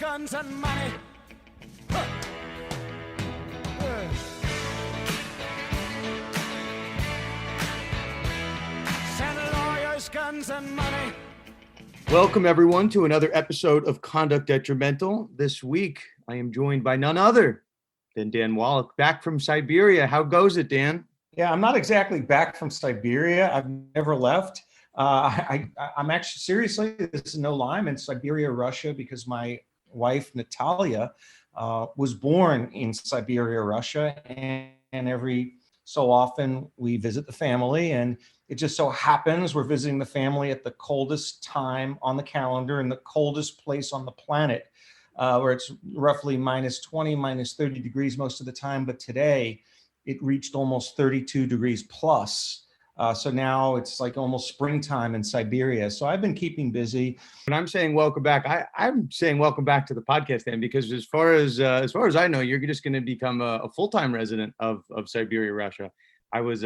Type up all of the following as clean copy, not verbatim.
guns, and money. Send lawyers, guns, and money. Welcome, everyone, to another episode of Conduct Detrimental. This week, I am joined by none other than Dan Wallach, back from Siberia. How goes it, Dan? Yeah, I'm not exactly back from Siberia. I've never left. I'm actually, seriously, this is no lie. I'm in Siberia, Russia, because my wife, Natalia, was born in Siberia, Russia. And every so often we visit the family. And it just so happens we're visiting the family at the coldest time on the calendar and the coldest place on the planet, where it's roughly minus 20, minus 30 degrees most of the time. But today it reached almost 32 degrees plus. So now it's like almost springtime in Siberia. So I've been keeping busy. When I'm saying welcome back, I'm saying welcome back to the podcast, Dan, because as far as I know, you're just going to become a full-time resident of Siberia, Russia. I was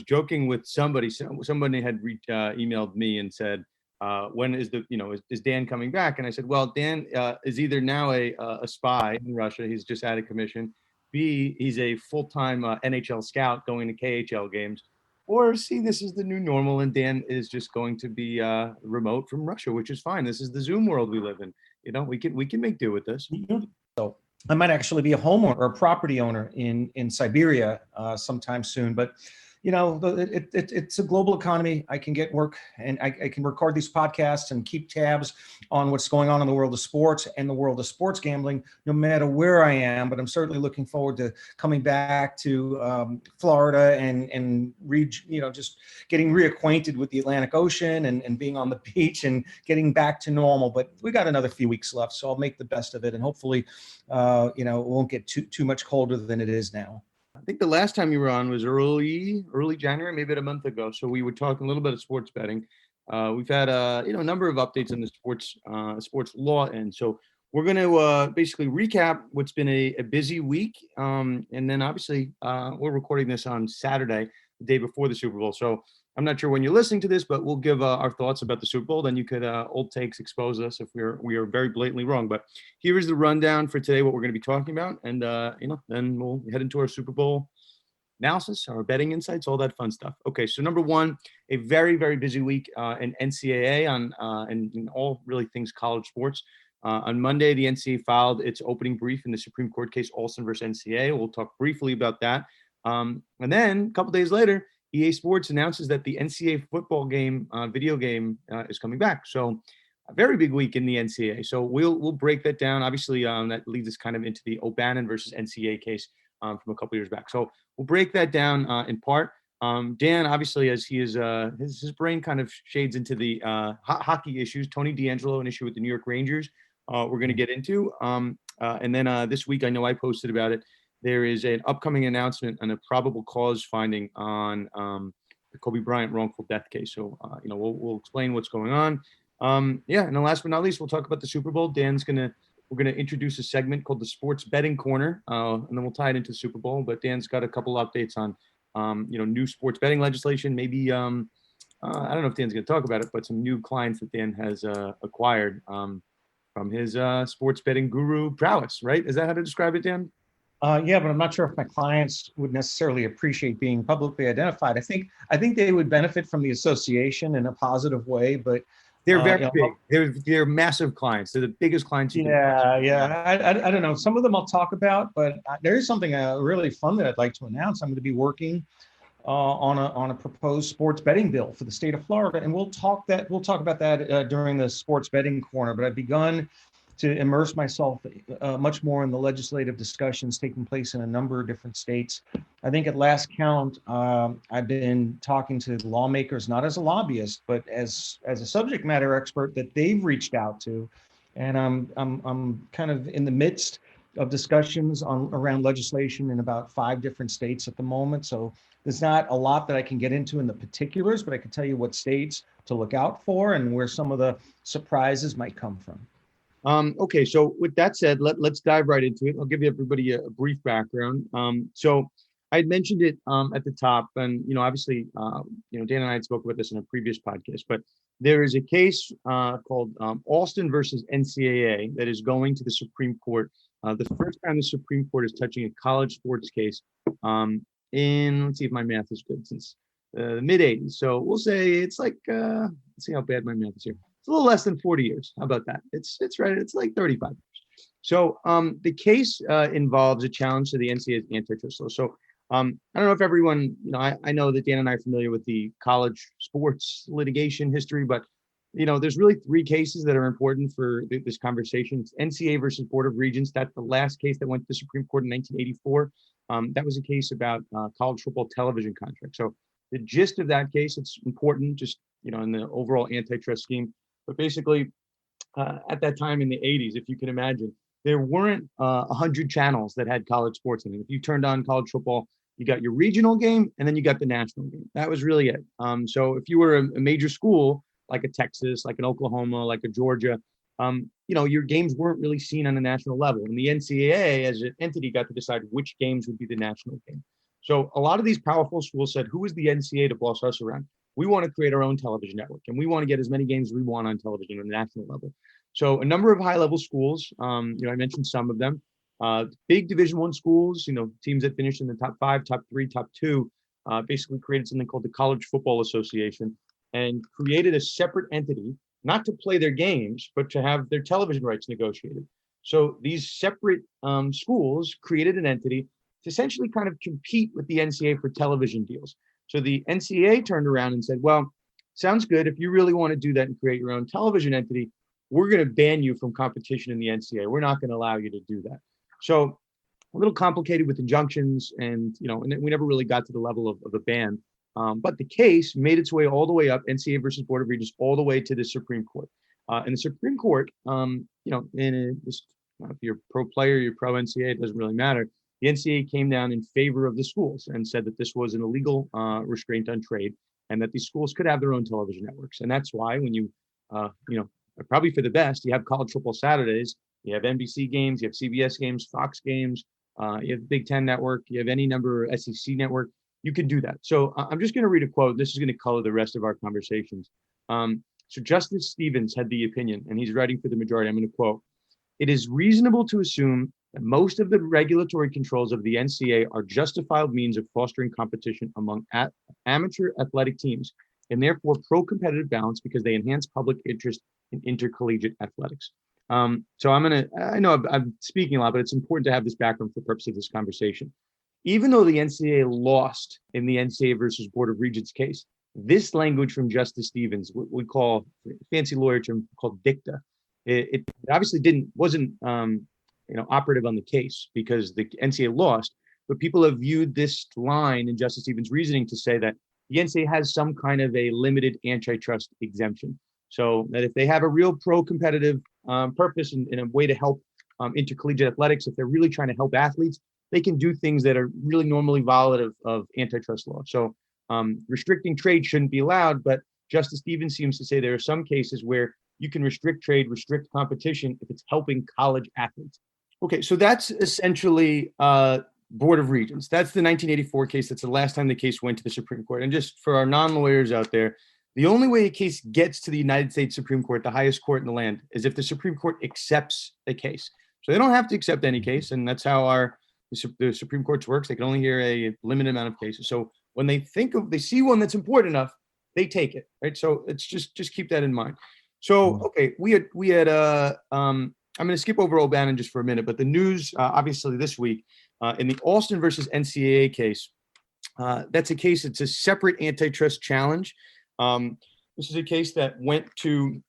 joking with somebody. Somebody had emailed me and said, when is is Dan coming back? And I said, well, Dan is either now a spy in Russia. He's just out of commission. B, he's a full-time NHL scout going to KHL games. Or C, this is the new normal, and Dan is just going to be remote from Russia, which is fine. This is the Zoom world we live in. You know, we can make do with this. So I might actually be a homeowner or a property owner in Siberia sometime soon. But you know, it's a global economy. I can get work, and I can record these podcasts and keep tabs on what's going on in the world of sports and the world of sports gambling, no matter where I am. But I'm certainly looking forward to coming back to Florida and just getting reacquainted with the Atlantic Ocean and being on the beach and getting back to normal. But we got another few weeks left, so I'll make the best of it, and hopefully, it won't get too much colder than it is now. I think the last time you were on was early January, maybe about a month ago. So we were talking a little bit of sports betting. We've had a number of updates on the sports law, and so we're going to basically recap what's been a busy week. And then obviously we're recording this on Saturday, the day before the Super Bowl. So I'm not sure when you're listening to this, but we'll give our thoughts about the Super Bowl. Then you could old takes expose us if we are very blatantly wrong. But here is the rundown for today, what we're going to be talking about, and then we'll head into our Super Bowl analysis, our betting insights, all that fun stuff. Okay, so number one, a very, very busy week in NCAA and in all really things college sports. On Monday, the NCAA filed its opening brief in the Supreme Court case Alston versus NCAA. We'll talk briefly about that. And then a couple days later, EA Sports announces that the NCAA football game, video game, is coming back. So a very big week in the NCAA. So we'll break that down. Obviously, that leads us kind of into the O'Bannon versus NCAA case from a couple years back. So we'll break that down in part. Dan, obviously, as he is, his brain kind of shades into the hockey issues. Tony DeAngelo, an issue with the New York Rangers, we're going to get into. And then this week, I know I posted about it. There is an upcoming announcement on a probable cause finding on the Kobe Bryant wrongful death case. So, we'll explain what's going on. And then last but not least, we'll talk about the Super Bowl. We're going to introduce a segment called the Sports Betting Corner, and then we'll tie it into the Super Bowl. But Dan's got a couple updates on, new sports betting legislation. Maybe, I don't know if Dan's going to talk about it, but some new clients that Dan has acquired from his sports betting guru prowess, right? Is that how to describe it, Dan? Yeah, but I'm not sure if my clients would necessarily appreciate being publicly identified. I think they would benefit from the association in a positive way, but they're very big. They're massive clients. They're the biggest clients. I don't know. Some of them I'll talk about, but there is something really fun that I'd like to announce. I'm going to be working on a proposed sports betting bill for the state of Florida, and we'll talk about that during the sports betting corner. But I've begun to immerse myself much more in the legislative discussions taking place in a number of different states. I think at last count, I've been talking to lawmakers, not as a lobbyist, but as a subject matter expert that they've reached out to. And I'm kind of in the midst of discussions around legislation in about 5 different states at the moment. So there's not a lot that I can get into in the particulars, but I can tell you what states to look out for and where some of the surprises might come from. Okay, so with that said, let's dive right into it. I'll give everybody a brief background. So I had mentioned it at the top, and obviously, Dan and I had spoke about this in a previous podcast, but there is a case called Alston versus NCAA that is going to the Supreme Court. The first time the Supreme Court is touching a college sports case let's see if my math is good, since the mid 80s. So we'll say it's like, let's see how bad my math is here. It's a little less than 40 years. How about that? It's right. It's like 35 years. So the case involves a challenge to the NCAA's antitrust law. So I don't know if everyone, I know that Dan and I are familiar with the college sports litigation history, but there's really three cases that are important for this conversation. It's NCAA versus Board of Regents. That's the last case that went to the Supreme Court in 1984. That was a case about college football television contracts. So the gist of that case, it's important just, in the overall antitrust scheme. But basically, at that time in the 80s, if you can imagine, there weren't 100 channels that had college sports in it. If you turned on college football, you got your regional game, and then you got the national game. That was really it. So if you were a major school, like a Texas, like an Oklahoma, like a Georgia, your games weren't really seen on a national level. And the NCAA as an entity got to decide which games would be the national game. So a lot of these powerful schools said, who is the NCAA to boss us around? We want to create our own television network, and we want to get as many games as we want on television on a national level. So a number of high-level schools, I mentioned some of them, big Division I schools, teams that finished in the top 5, top 3, top 2, basically created something called the College Football Association and created a separate entity, not to play their games, but to have their television rights negotiated. So these separate schools created an entity to essentially kind of compete with the NCAA for television deals. So the NCAA turned around and said, well, sounds good. If you really want to do that and create your own television entity, we're going to ban you from competition in the NCAA. We're not going to allow you to do that. So a little complicated with injunctions, and and we never really got to the level of a ban. But the case made its way all the way up, NCAA versus Board of Regents, all the way to the Supreme Court. And the Supreme Court, if you're pro player, you're pro NCAA, it doesn't really matter. The NCAA came down in favor of the schools and said that this was an illegal restraint on trade, and that these schools could have their own television networks. And that's why when you, probably for the best, you have college football Saturdays, you have NBC games, you have CBS games, Fox games, you have Big Ten Network, you have any number of SEC network, you can do that. So I'm just going to read a quote. This is going to color the rest of our conversations. So Justice Stevens had the opinion, and he's writing for the majority. I'm going to quote, "It is reasonable to assume that most of the regulatory controls of the NCAA are justifiable means of fostering competition among amateur athletic teams, and therefore pro-competitive balance because they enhance public interest in intercollegiate athletics." So I know I'm speaking a lot, but it's important to have this background for the purpose of this conversation. Even though the NCAA lost in the NCAA versus Board of Regents case, this language from Justice Stevens, what we call, fancy lawyer term called dicta, it obviously wasn't operative on the case because the NCAA lost, but people have viewed this line in Justice Stevens' reasoning to say that the NCAA has some kind of a limited antitrust exemption. So that if they have a real pro-competitive purpose and a way to help intercollegiate athletics, if they're really trying to help athletes, they can do things that are really normally violative of antitrust law. So restricting trade shouldn't be allowed, but Justice Stevens seems to say there are some cases where you can restrict trade, restrict competition if it's helping college athletes. Okay, so that's essentially Board of Regents. That's the 1984 case. That's the last time the case went to the Supreme Court. And just for our non-lawyers out there, the only way a case gets to the United States Supreme Court, the highest court in the land, is if the Supreme Court accepts a case. So they don't have to accept any case, and that's how the Supreme Court works. They can only hear a limited amount of cases. So when they see one that's important enough, they take it, right? So it's just keep that in mind. So okay, we had I'm going to skip over O'Bannon just for a minute, but the news obviously this week in the Alston versus NCAA case, that's a case. It's a separate antitrust challenge. This is a case that went to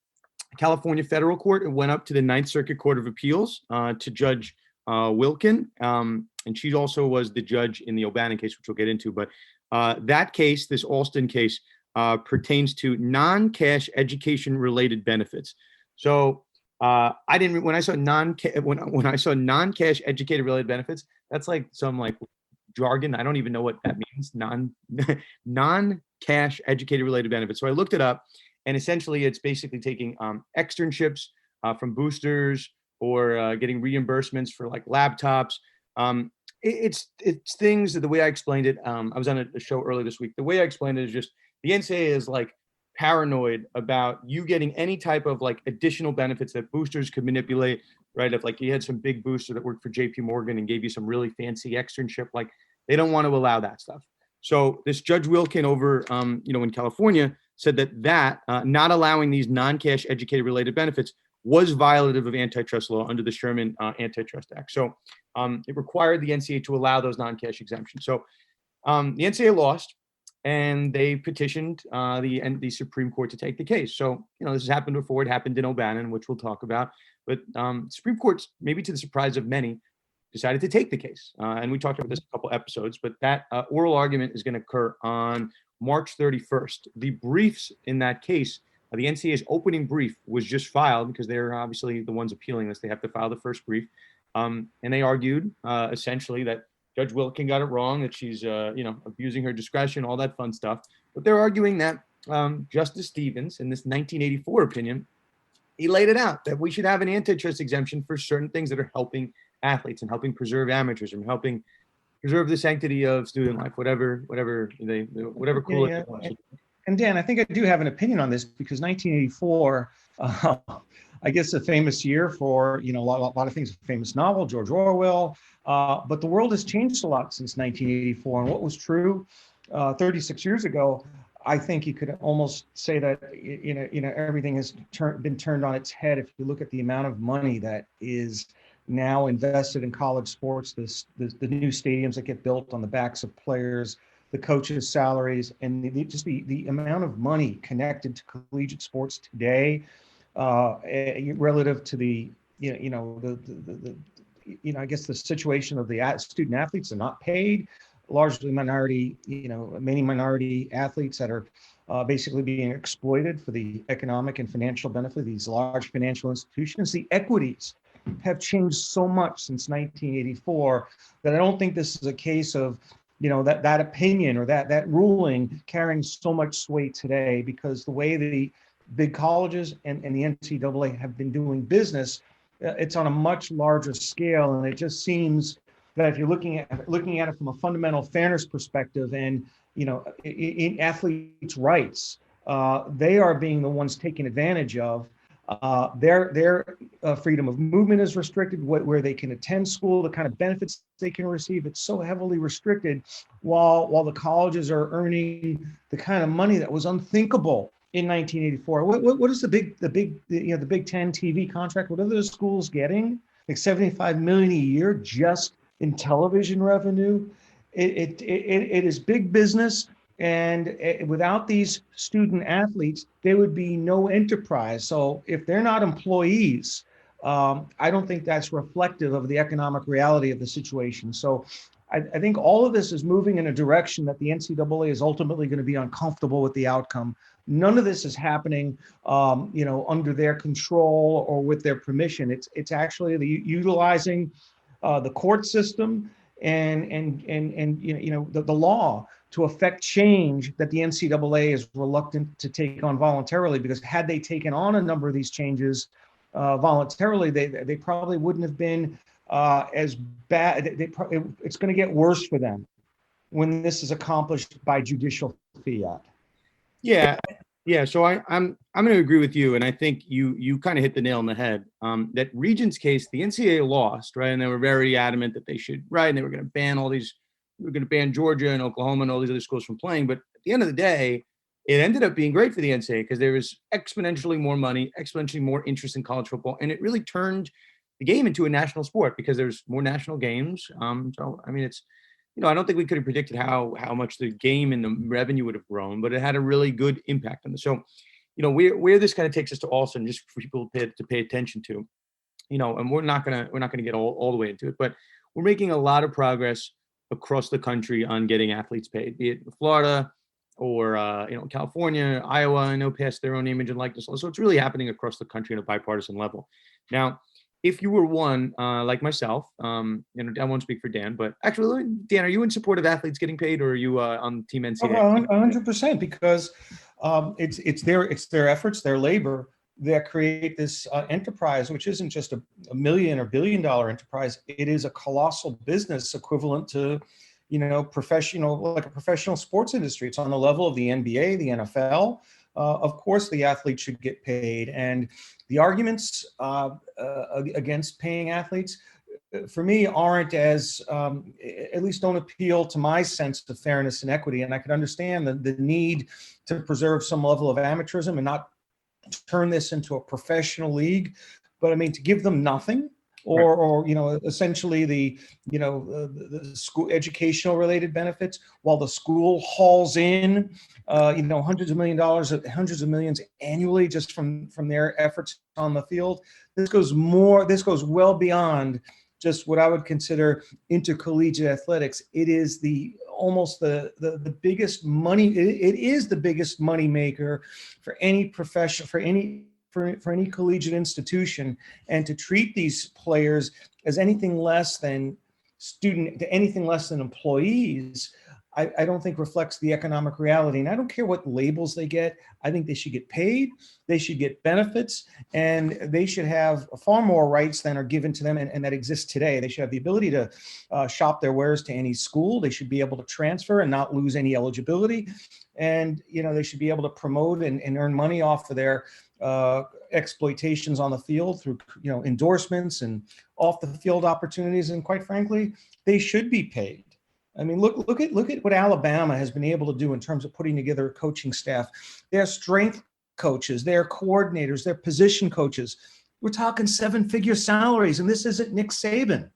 California federal court. It went up to the Ninth Circuit Court of Appeals to Judge Wilkin, and she also was the judge in the O'Bannon case, which we'll get into. But that case, this Alston case, pertains to non-cash education-related benefits. So when I saw non-cash educator-related benefits, that's like some jargon. I don't even know what that means. Non-cash educator-related benefits. So I looked it up, and essentially it's basically taking externships from boosters or getting reimbursements for like laptops. It's things that the way I explained it. I was on a show earlier this week. The way I explained it is just the NCAA is like paranoid about you getting any type of like additional benefits that boosters could manipulate, right? If like you had some big booster that worked for JP Morgan and gave you some really fancy externship, like they don't want to allow that stuff. So this Judge Wilkin over, in California said that not allowing these non-cash educator related benefits was violative of antitrust law under the Sherman Antitrust Act. So it required the NCAA to allow those non-cash exemptions. So the NCAA lost, and they petitioned the Supreme Court to take the case. So, this has happened before. It happened in O'Bannon, which we'll talk about. But Supreme Court, maybe to the surprise of many, decided to take the case. And we talked about this a couple episodes, but that oral argument is going to occur on March 31st. The briefs in that case, the NCAA's opening brief was just filed because they're obviously the ones appealing this. They have to file the first brief. And they argued essentially that Judge Wilkin got it wrong, that she's, abusing her discretion, all that fun stuff. But they're arguing that Justice Stevens, in this 1984 opinion, he laid it out that we should have an antitrust exemption for certain things that are helping athletes and helping preserve amateurs and helping preserve the sanctity of student life, whatever cool. Yeah. And Dan, I think I do have an opinion on this because 1984, I guess a famous year for, a lot of things, a famous novel, George Orwell, but the world has changed a lot since 1984. And what was true 36 years ago, I think you could almost say that, everything has been turned on its head. If you look at the amount of money that is now invested in college sports, the new stadiums that get built on the backs of players, the coaches' salaries, and the amount of money connected to collegiate sports today, relative to the I guess the situation of the student athletes are not paid, largely many minority athletes that are basically being exploited for the economic and financial benefit of these large financial institutions. The equities have changed so much since 1984 that I don't think this is a case of that opinion or that ruling carrying so much sway today, because the way the big colleges and the NCAA have been doing business, it's on a much larger scale. And it just seems that if you're looking at it from a fundamental fairness perspective and, in athletes' rights, they are being the ones taken advantage of. Their freedom of movement is restricted, where they can attend school, the kind of benefits they can receive. It's so heavily restricted, while the colleges are earning the kind of money that was unthinkable in 1984. What is the Big Ten TV contract? What are those schools getting? Like $75 million a year just in television revenue. It is big business. And without these student athletes, there would be no enterprise. So if they're not employees, I don't think that's reflective of the economic reality of the situation. So I think all of this is moving in a direction that the NCAA is ultimately going to be uncomfortable with the outcome. None of this is happening, under their control or with their permission. It's actually utilizing the court system and the law to affect change that the NCAA is reluctant to take on voluntarily, because had they taken on a number of these changes voluntarily, they probably wouldn't have been as bad. It's going to get worse for them when this is accomplished by judicial fiat. Yeah. So I'm going to agree with you, and I think you kind of hit the nail on the head. That Regents case, the NCAA lost, right, and they were very adamant that they should, right, and they were going to ban we were going to ban Georgia and Oklahoma and all these other schools from playing. But at the end of the day, it ended up being great for the NCAA because there was exponentially more money, exponentially more interest in college football, and it really turned the game into a national sport because there's more national games. So I mean, it's, I don't think we could have predicted how much the game and the revenue would have grown, but it had a really good impact on this. So, where this kind of takes us to Alston, just for people to pay attention to, and we're not gonna get all the way into it, but we're making a lot of progress across the country on getting athletes paid, be it Florida or California, Iowa. I know passed their own image and likeness. So it's really happening across the country on a bipartisan level. Now, if you were one like myself, I won't speak for Dan, but actually, Dan, are you in support of athletes getting paid, or are you on Team NCAA? 100%, because it's their efforts, their labor that create this enterprise, which isn't just a $1 million or $1 billion enterprise. It is a colossal business equivalent to, like a professional sports industry. It's on the level of the NBA, the NFL, of course the athletes should get paid. And the arguments against paying athletes, for me, aren't as, at least don't appeal to my sense of fairness and equity. And I could understand the need to preserve some level of amateurism and not turn this into a professional league. But I mean, to give them nothing, or essentially the school educational related benefits, while the school hauls in hundreds of millions annually just from their efforts on the field. This goes well beyond just what I would consider intercollegiate athletics. It is almost the biggest money. It is the biggest money maker for any profession, for any collegiate institution. And to treat these players as anything less than employees, I don't think reflects the economic reality. And I don't care what labels they get. I think they should get paid, they should get benefits, and they should have far more rights than are given to them and that exist today. They should have the ability to shop their wares to any school. They should be able to transfer and not lose any eligibility. And, they should be able to promote and earn money off of their exploitations on the field through, endorsements and off the field opportunities. And quite frankly, they should be paid. I mean, look at what Alabama has been able to do in terms of putting together a coaching staff. Their strength coaches, their coordinators, their position coaches. We're talking 7-figure salaries, and this isn't Nick Saban.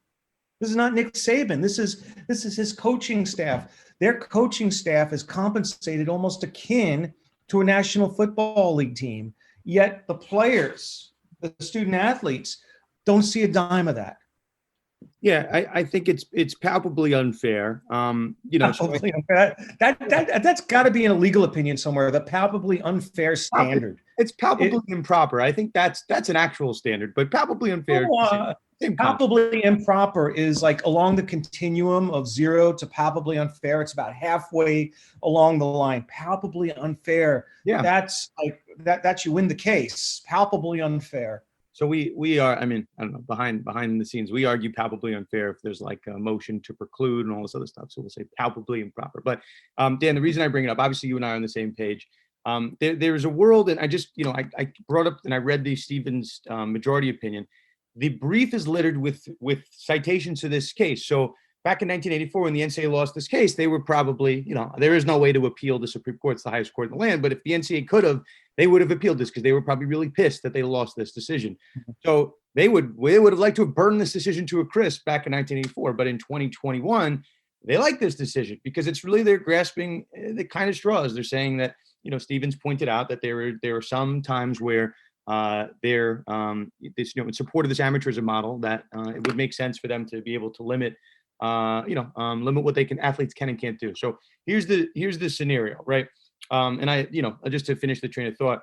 This is not Nick Saban. This is his coaching staff. Their coaching staff is compensated almost akin to a National Football League team. Yet the players, the student athletes, don't see a dime of that. Yeah, I think it's palpably unfair. Palpably unfair. That's got to be in a legal opinion somewhere. The palpably unfair standard. It's palpably improper. I think that's an actual standard, but palpably unfair. Palpably improper is like along the continuum of 0 to palpably unfair. It's about halfway along the line. Palpably unfair. Yeah, that's like that you win the case. Palpably unfair. So we are, I mean, I don't know, behind the scenes, we argue palpably unfair if there's like a motion to preclude and all this other stuff. So we'll say palpably improper. But Dan, the reason I bring it up, obviously you and I are on the same page. There's a world, and I just, I brought up and I read the Stevens majority opinion. The brief is littered with citations to this case. So back in 1984, when the NCAA lost this case, they were probably, there is no way to appeal the Supreme Court. It's the highest court in the land. But if the NCAA could have, they would have appealed this because they were probably really pissed that they lost this decision. So they would have liked to have burned this decision to a crisp back in 1984. But in 2021, they like this decision because it's really they're grasping the kind of straws. They're saying that, Stevens pointed out that there are some times where they're in support of this amateurism model that it would make sense for them to be able to limit limit what athletes can and can't do. So here's the scenario, right? And just to finish the train of thought,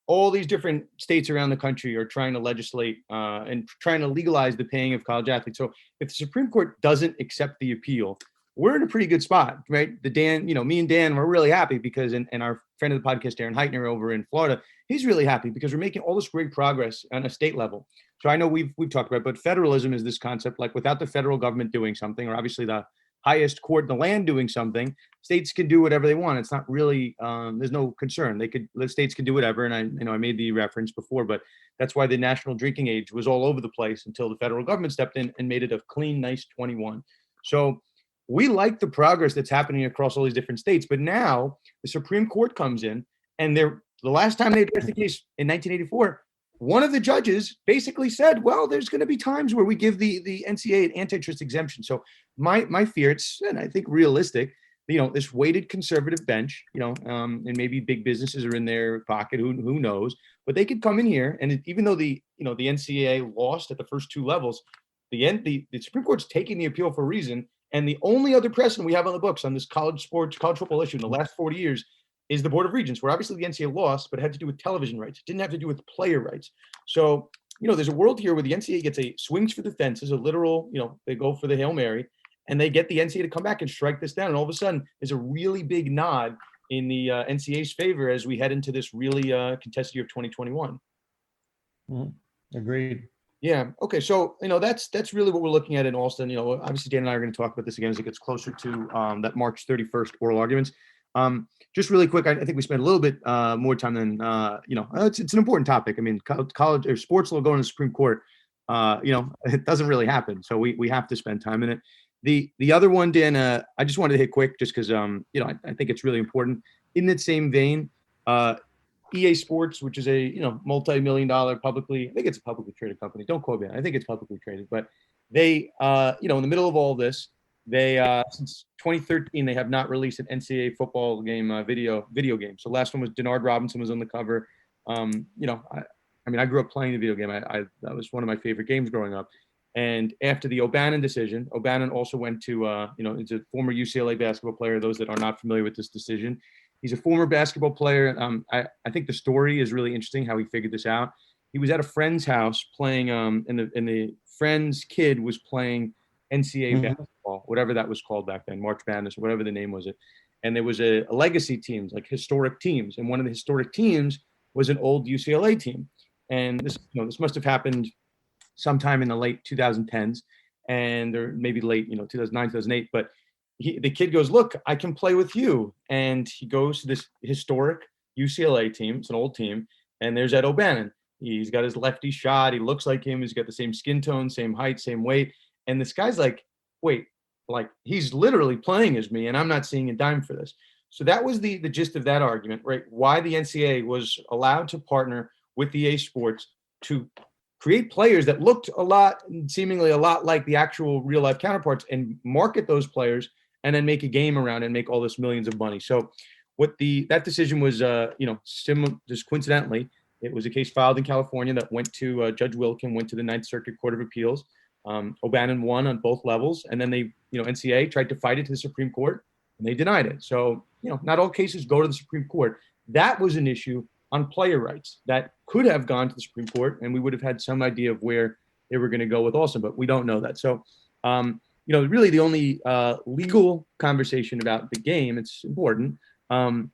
all these different states around the country are trying to legislate and trying to legalize the paying of college athletes. So if the Supreme Court doesn't accept the appeal, we're in a pretty good spot, right? Me and Dan, we're really happy because, and our friend of the podcast, Darren Heitner over in Florida, he's really happy because we're making all this great progress on a state level. So I know we've talked about it, but federalism is this concept, like without the federal government doing something, or obviously the highest court in the land doing something, states can do whatever they want. It's not really, there's no concern. The states can do whatever. And I made the reference before, but that's why the national drinking age was all over the place until the federal government stepped in and made it a clean, nice 21. So we like the progress that's happening across all these different states, but now the Supreme Court comes in and the last time they addressed the case in 1984, one of the judges basically said, well, there's going to be times where we give the NCAA an antitrust exemption. So my fear, and I think realistic, this weighted conservative bench, and maybe big businesses are in their pocket, who knows, but they could come in here. And even though the NCAA lost at the first two levels, the Supreme Court's taking the appeal for a reason. And the only other precedent we have on the books on this college football issue in the last 40 years is the Board of Regents, where obviously the NCAA lost, but it had to do with television rights. It didn't have to do with player rights. So, there's a world here where the NCAA gets swings for the fences, a literal, they go for the Hail Mary, and they get the NCAA to come back and strike this down. And all of a sudden, there's a really big nod in the NCAA's favor as we head into this really contested year of 2021. Agreed. Yeah. Okay. So, that's really what we're looking at in Alston. Obviously Dan and I are going to talk about this again as it gets closer to that March 31st oral arguments. Just really quick, I think we spent a little bit more time than it's an important topic. I mean, college or sports law going to the Supreme Court, it doesn't really happen, so we have to spend time in it. The other one, Dan, I just wanted to hit quick just because I think it's really important. In that same vein, EA Sports, which is a multi-million-dollar I think it's a publicly traded company. Don't quote me. I think it's publicly traded, but they in the middle of all this, they since 2013 they have not released an NCAA football game video game. So last one was Denard Robinson was on the cover. I grew up playing the video game. That was one of my favorite games growing up. And after the O'Bannon decision, O'Bannon also went to he's a former UCLA basketball player. Those that are not familiar with this decision, he's a former basketball player. I think the story is really interesting how he figured this out. He was at a friend's house playing, and the friend's kid was playing NCAA basketball, whatever that was called back then, March Madness, or whatever the name was it. And there was a legacy teams, like historic teams. And one of the historic teams was an old UCLA team. And this must have happened sometime in the late 2010s or maybe late, 2009, 2008. But the kid goes, look, I can play with you. And he goes to this historic UCLA team. It's an old team. And there's Ed O'Bannon. He's got his lefty shot. He looks like him. He's got the same skin tone, same height, same weight. And this guy's like, wait, like he's literally playing as me and I'm not seeing a dime for this. So that was the gist of that argument, right? Why the NCAA was allowed to partner with EA Sports to create players that looked seemingly a lot like the actual real life counterparts and market those players and then make a game around and make all this millions of money. So that decision was, similar, just coincidentally, it was a case filed in California that went to Judge Wilkin, went to the Ninth Circuit Court of Appeals. O'Bannon won on both levels, and then NCAA tried to fight it to the Supreme Court, and they denied it. So, not all cases go to the Supreme Court. That was an issue on player rights that could have gone to the Supreme Court, and we would have had some idea of where they were going to go with Alston, but we don't know that. So, really the only legal conversation about the game, it's important, the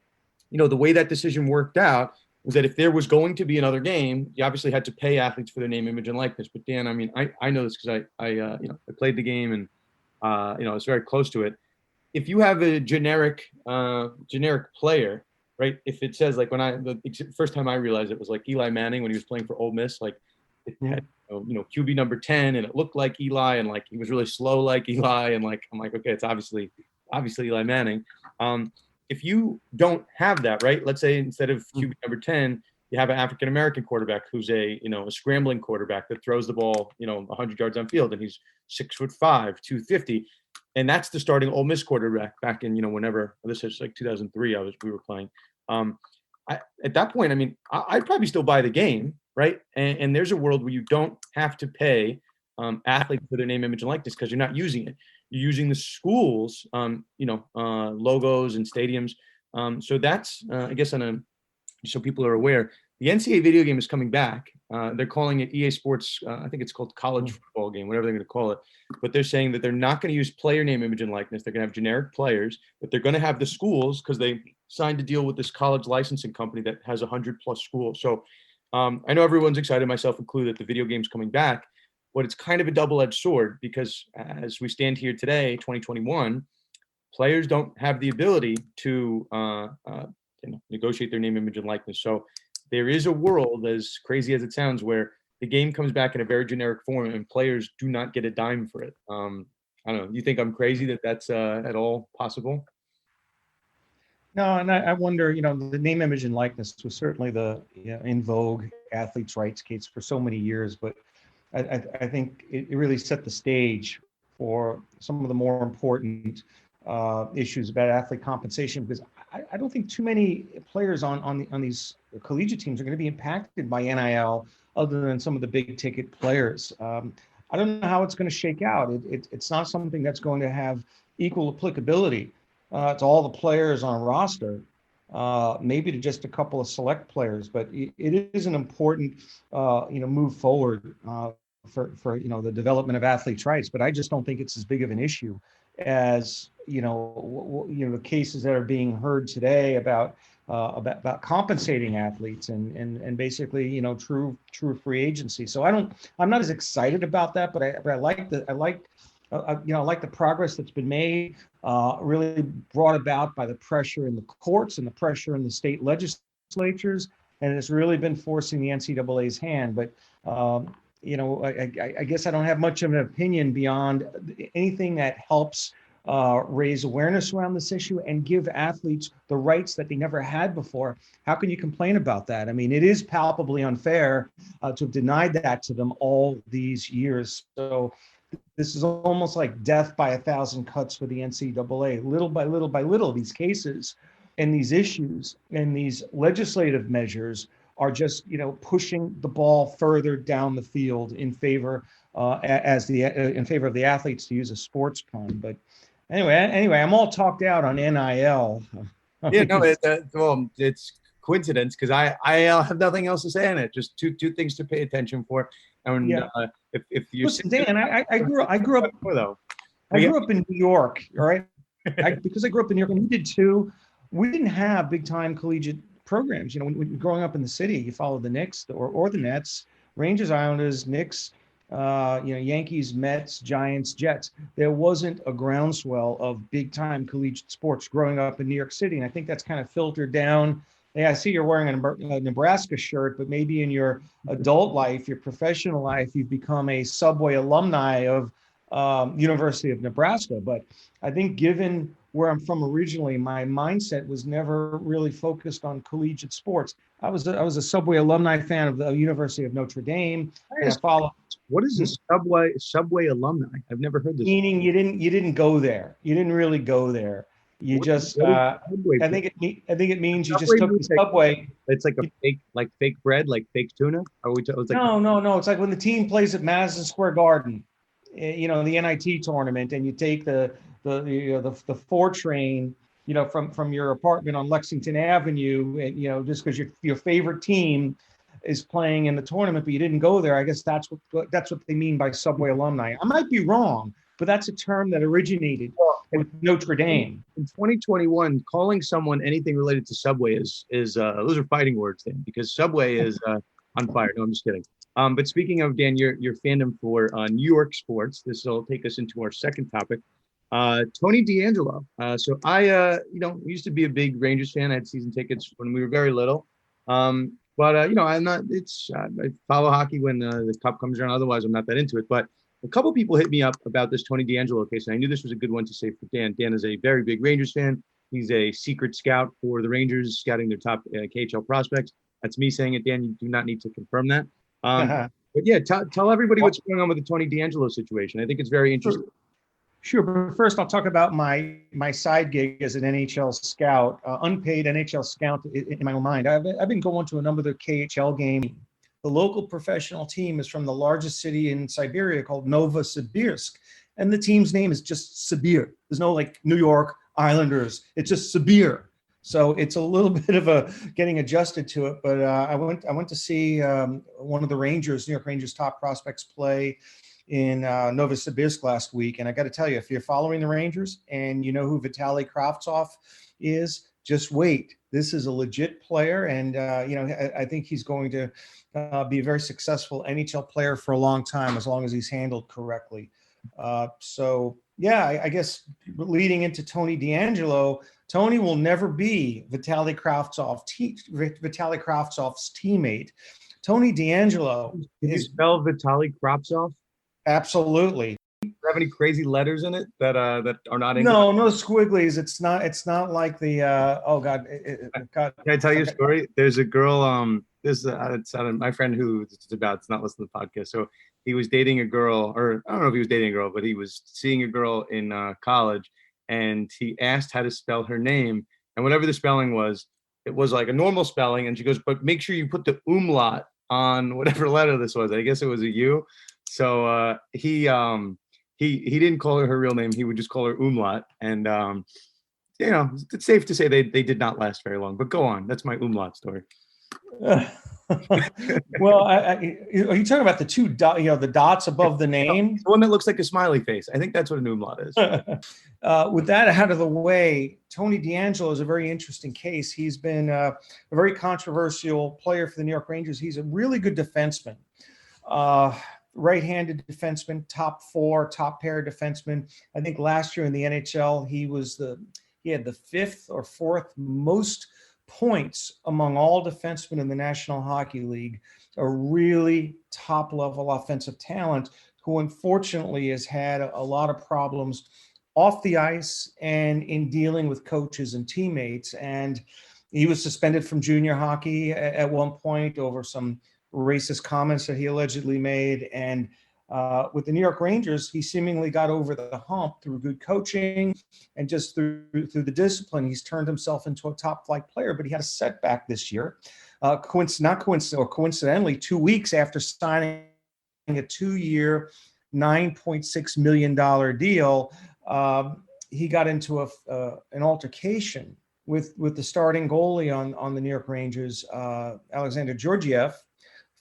way that decision worked out was that if there was going to be another game, you obviously had to pay athletes for their name, image, and likeness. But Dan, I know this because I played the game and I was very close to it. If you have a generic player, right? If it says like the first time I realized it was like Eli Manning when he was playing for Ole Miss, like it had QB number 10 and it looked like Eli and like he was really slow like Eli and like I'm like okay, it's obviously Eli Manning. If you don't have that, right? Let's say instead of QB number 10, you have an African-American quarterback who's a scrambling quarterback that throws the ball, 100 yards on field, and he's 6'5", 250. And that's the starting Ole Miss quarterback back in, whenever, this is like 2003, we were playing. At that point, I'd probably still buy the game, right? And there's a world where you don't have to pay athletes for their name, image, and likeness because you're not using it. You're using the schools, logos and stadiums. So that's, I guess, so people are aware, the NCAA video game is coming back. They're calling it EA Sports. I think it's called College Football Game, whatever they're going to call it. But they're saying that they're not going to use player name, image, and likeness. They're going to have generic players, but they're going to have the schools because they signed a deal with this college licensing company that has 100+ schools. So I know everyone's excited, myself included, that the video game's coming back. But it's kind of a double-edged sword because as we stand here today, 2021, players don't have the ability to negotiate their name, image, and likeness. So there is a world, as crazy as it sounds, where the game comes back in a very generic form and players do not get a dime for it. I don't know. You think I'm crazy that that's at all possible? No, and I wonder, the name, image, and likeness was certainly the in vogue athletes' rights case for so many years, but I think it really set the stage for some of the more important issues about athlete compensation, because I don't think too many players on these collegiate teams are going to be impacted by NIL other than some of the big ticket players. I don't know how it's going to shake out. It's not something that's going to have equal applicability to all the players on a roster, maybe to just a couple of select players, but it is an important move forward for the development of athletes' rights. But I just don't think it's as big of an issue as the cases that are being heard today about compensating athletes and basically true free agency. So I'm not as excited about that, but I like I like the progress that's been made, really brought about by the pressure in the courts and the pressure in the state legislatures, and it's really been forcing the NCAA's hand. But I guess I don't have much of an opinion beyond anything that helps raise awareness around this issue and give athletes the rights that they never had before. How can you complain about that? I mean, it is palpably unfair to have denied that to them all these years. So this is almost like death by 1,000 cuts for the NCAA. Little by little by little, these cases and these issues and these legislative measures are just, pushing the ball further down the field in favor in favor of the athletes, to use a sports pun. But anyway, I'm all talked out on NIL. Yeah, no, it's coincidence because I have nothing else to say on it. Just two things to pay attention for. And Yeah. if you Listen, Dan, I grew up in New York, all right? Because I grew up in New York, and we did too. We didn't have big time collegiate programs. When growing up in the city, you followed the Knicks or the Nets, Rangers, Islanders, Knicks, Yankees, Mets, Giants, Jets. There wasn't a groundswell of big time collegiate sports growing up in New York City. And I think that's kind of filtered down. Yeah, I see you're wearing a Nebraska shirt, but maybe in your adult life, your professional life, you've become a Subway alumni of University of Nebraska. But I think given where I'm from originally, my mindset was never really focused on collegiate sports. I was a Subway alumni fan of the University of Notre Dame. And I followed. What is a Subway alumni? I've never heard this. Meaning you didn't go there. You didn't really go there. You just, I think it means you just took the Subway. It's like fake bread, like fake tuna. No. It's like when the team plays at Madison Square Garden, the NIT tournament, and you take the 4 train, from your apartment on Lexington Avenue, and just because your favorite team is playing in the tournament, but you didn't go there. I guess that's what they mean by Subway alumni. I might be wrong, but that's a term that originated with Notre Dame. In 2021, calling someone anything related to Subway is those are fighting words, Dan, because Subway is on fire. No, I'm just kidding. But speaking of, Dan, your fandom for New York sports, this will take us into our second topic. Tony DeAngelo. So I, used to be a big Rangers fan. I had season tickets when we were very little. But I'm not. I follow hockey when the cup comes around. Otherwise, I'm not that into it. But a couple people hit me up about this Tony DeAngelo case, and I knew this was a good one to say for Dan. Dan is a very big Rangers fan. He's a secret scout for the Rangers, scouting their top KHL prospects. That's me saying it, Dan. You do not need to confirm that. But yeah, tell everybody what's going on with the Tony DeAngelo situation. I think it's very interesting. Sure, but first I'll talk about my side gig as an NHL scout, unpaid NHL scout in my own mind. I've been going to a number of the KHL games. The local professional team is from the largest city in Siberia called Novosibirsk, and the team's name is just Sibir. There's no like New York Islanders. It's just Sibir. So it's a little bit of a getting adjusted to it. But I went to see one of the Rangers, New York Rangers top prospects play in Novosibirsk last week. And I got to tell you, if you're following the Rangers and you know who Vitaly Kravtsov is, just wait. This is a legit player. And, I think he's going to be a very successful NHL player for a long time, as long as he's handled correctly. I guess leading into Tony DeAngelo, Tony will never be Vitaly Kravtsov's teammate. Tony DeAngelo Can you spell Vitaly Kravtsov? Absolutely. Do you have any crazy letters in it that are not English? No squigglies. It's not like the God. Can I tell you a story? There's a girl. My friend who it's not listening to the podcast. So he was dating a girl, or I don't know if he was dating a girl, but he was seeing a girl in college, and he asked how to spell her name, and whatever the spelling was, it was like a normal spelling, and she goes, but make sure you put the umlaut on whatever letter this was. I guess it was a U. So he didn't call her real name. He would just call her umlaut. And, it's safe to say they did not last very long. But go on. That's my umlaut story. Well, are you talking about the two the dots above the name? The one that looks like a smiley face. I think that's what an umlaut is. With that out of the way, Tony DeAngelo is a very interesting case. He's been a very controversial player for the New York Rangers. He's a really good defenseman. right-handed defenseman, top pair of defenseman. I think last year in the NHL, he had the 5th or 4th most points among all defensemen in the National Hockey League. A really top-level offensive talent who unfortunately has had a lot of problems off the ice and in dealing with coaches and teammates. And he was suspended from junior hockey at one point over some racist comments that he allegedly made. And with the New York Rangers, he seemingly got over the hump through good coaching and just through the discipline. He's turned himself into a top flight player, but he had a setback this year. Coincidentally, 2 weeks after signing a 2-year, $9.6 million deal, he got into an altercation with the starting goalie on the New York Rangers, Alexander Georgiev,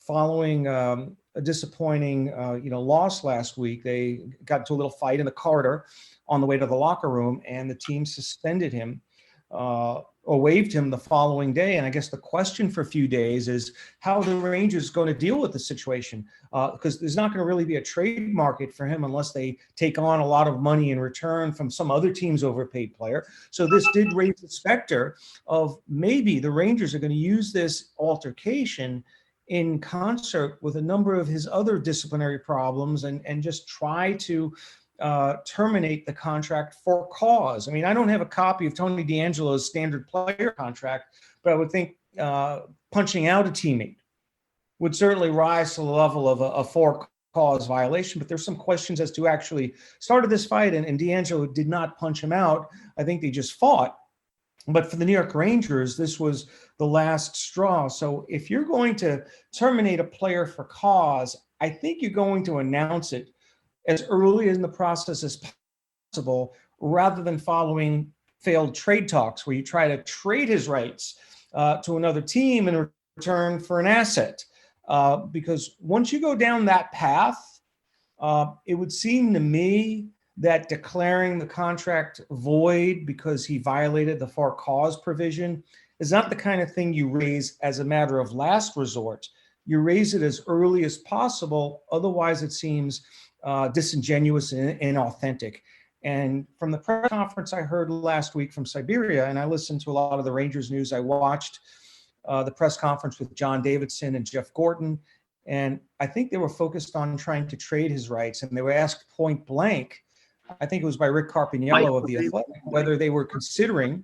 following a disappointing loss last week. They got into a little fight in the corridor on the way to the locker room, and the team suspended him or waived him the following day. And I guess the question for a few days is how the Rangers going to deal with the situation, because there's not going to really be a trade market for him unless they take on a lot of money in return from some other team's overpaid player. So this did raise the specter of maybe the Rangers are going to use this altercation in concert with a number of his other disciplinary problems and just try to terminate the contract for cause. I mean, I don't have a copy of Tony DeAngelo's standard player contract, but I would think punching out a teammate would certainly rise to the level of a for cause violation. But there's some questions as to who actually started this fight, and DeAngelo did not punch him out. I think they just fought. But for the New York Rangers, this was the last straw. So if you're going to terminate a player for cause, I think you're going to announce it as early in the process as possible, rather than following failed trade talks where you try to trade his rights to another team in return for an asset. Because once you go down that path, it would seem to me that declaring the contract void because he violated the for cause provision is not the kind of thing you raise as a matter of last resort. You raise it as early as possible. Otherwise, it seems disingenuous and inauthentic. And from the press conference I heard last week from Siberia, and I listened to a lot of the Rangers news, I watched the press conference with John Davidson and Jeff Gorton, and I think they were focused on trying to trade his rights. And they were asked point blank, I think it was by Rick Carpiniello of The Athletic, whether they were considering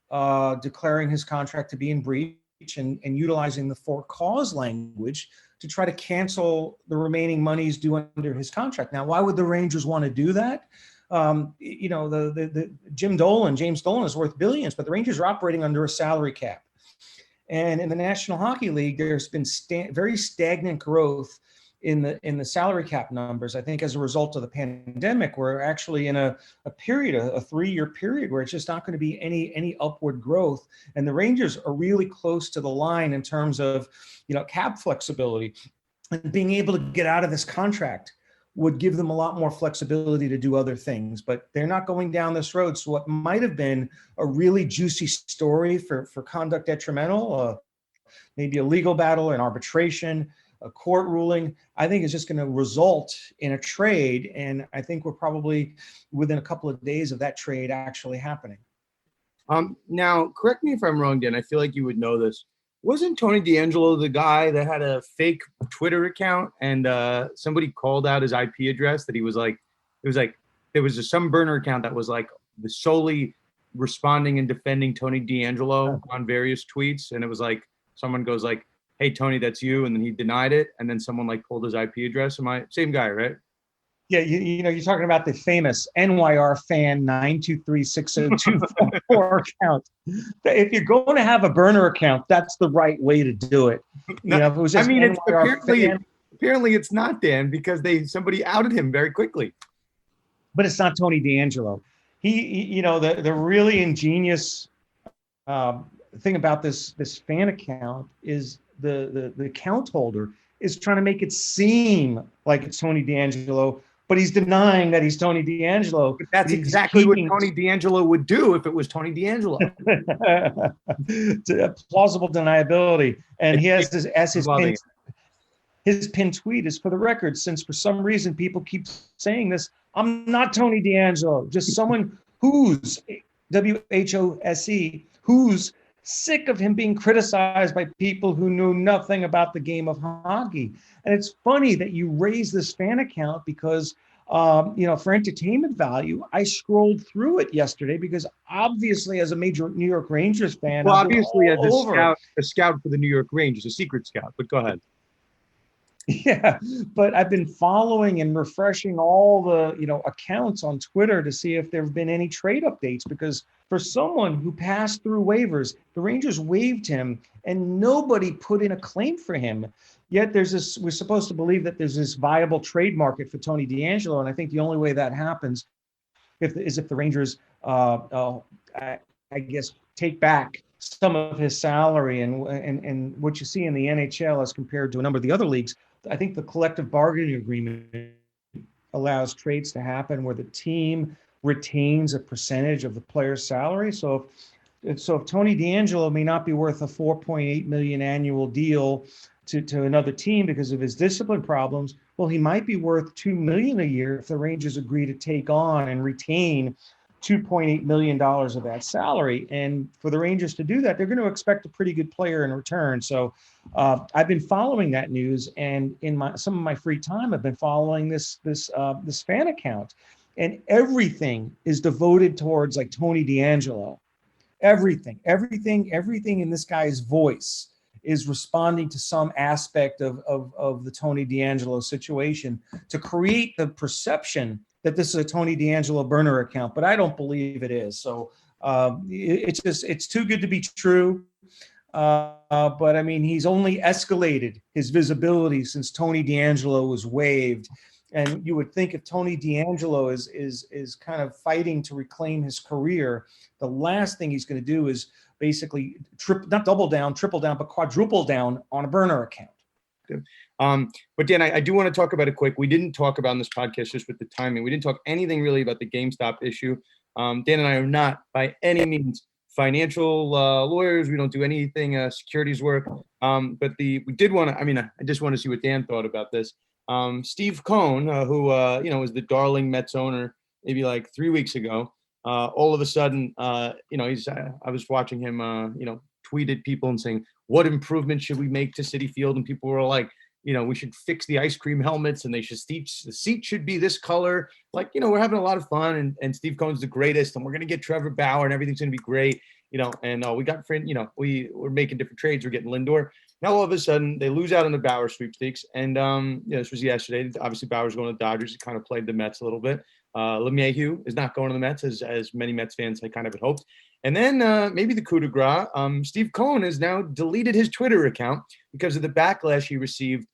declaring his contract to be in breach and utilizing the for cause language to try to cancel the remaining monies due under his contract. Now, why would the Rangers want to do that? The James Dolan is worth billions, but the Rangers are operating under a salary cap. And in the National Hockey League, there's been very stagnant growth in the salary cap numbers. I think as a result of the pandemic, we're actually in a period, a 3-year period, where it's just not going to be any upward growth. And the Rangers are really close to the line in terms of, cap flexibility, and being able to get out of this contract would give them a lot more flexibility to do other things, but they're not going down this road. So what might have been a really juicy story for conduct detrimental, maybe a legal battle, an arbitration, a court ruling, I think is just going to result in a trade. And I think we're probably within a couple of days of that trade actually happening. Now, correct me if I'm wrong, Dan. I feel like you would know this. Wasn't Tony DeAngelo the guy that had a fake Twitter account and somebody called out his IP address that he was like, there was some burner account that was like solely responding and defending Tony DeAngelo on various tweets. And it was like, someone goes like, hey, Tony, that's you. And then he denied it. And then someone like pulled his IP address. Same guy, right? Yeah, you're talking about the famous NYR fan 9236024 account. If you're going to have a burner account, that's the right way to do it. If it was just apparently it's not, Dan, because somebody outed him very quickly. But it's not Tony DeAngelo. The really ingenious thing about this fan account is the account holder is trying to make it seem like it's Tony DeAngelo, but he's denying that he's Tony DeAngelo. But that's exactly what Tony DeAngelo would do if it was Tony DeAngelo. Plausible deniability. And he has this as his pin. his pinned tweet is, for the record, since for some reason people keep saying this, I'm not Tony DeAngelo, just someone who's WHOSE, who's sick of him being criticized by people who knew nothing about the game of hockey. And it's funny that you raise this fan account because, for entertainment value, I scrolled through it yesterday because obviously as a major New York Rangers fan, Well, I've been obviously, as all over. a scout for the New York Rangers, a secret scout, but go ahead. Yeah, but I've been following and refreshing all the, accounts on Twitter to see if there have been any trade updates, because for someone who passed through waivers, the Rangers waived him and nobody put in a claim for him. Yet we're supposed to believe that there's this viable trade market for Tony DeAngelo. And I think the only way that happens is if the Rangers, I guess, take back some of his salary. And what you see in the NHL as compared to a number of the other leagues, I think the collective bargaining agreement allows trades to happen where the team retains a percentage of the player's salary. So if Tony DeAngelo may not be worth a $4.8 million annual deal to another team because of his discipline problems, well, he might be worth $2 million a year if the Rangers agree to take on and retain $2.8 million of that salary. And for the Rangers to do that, they're going to expect a pretty good player in return. So I've been following that news, and in some of my free time, I've been following this fan account, and everything is devoted towards like Tony DeAngelo. Everything in this guy's voice is responding to some aspect of the Tony DeAngelo situation to create the perception that this is a Tony DeAngelo burner account, but I don't believe it is. So it's too good to be true. But I mean, he's only escalated his visibility since Tony DeAngelo was waived. And you would think if Tony DeAngelo is kind of fighting to reclaim his career, the last thing he's going to do is basically not double down, triple down, but quadruple down on a burner account. But Dan, I do want to talk about it quick. We didn't talk about in this podcast, just with the timing. We didn't talk anything really about the GameStop issue. Dan and I are not by any means financial lawyers. We don't do anything securities work. But we did want to. I mean, I just want to see what Dan thought about this. Steve Cohen, who was the darling Mets owner maybe like 3 weeks ago. All of a sudden, I was watching him, tweeted people and saying, what improvements should we make to Citi Field? And people were like, we should fix the ice cream helmets and the seat should be this color. Like, we're having a lot of fun, and Steve Cohen's the greatest, and we're going to get Trevor Bauer and everything's going to be great, and we got, we're making different trades. We're getting Lindor. Now, all of a sudden, they lose out on the Bauer sweepstakes. And, this was yesterday. Obviously, Bauer's going to the Dodgers. He kind of played the Mets a little bit. LeMahieu is not going to the Mets, as many Mets fans had kind of had hoped. And then maybe the coup de grace, Steve Cohen has now deleted his Twitter account because of the backlash he received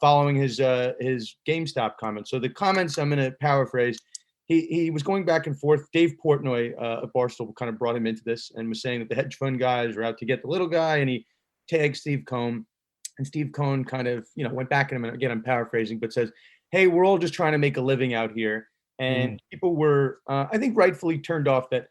following his GameStop comments. So the comments, I'm going to paraphrase. He was going back and forth. Dave Portnoy of Barstool kind of brought him into this and was saying that the hedge fund guys are out to get the little guy, and he tagged Steve Cohen. And Steve Cohen kind of, went back at him, and again, I'm paraphrasing, but says, hey, we're all just trying to make a living out here. And people were, I think, rightfully turned off that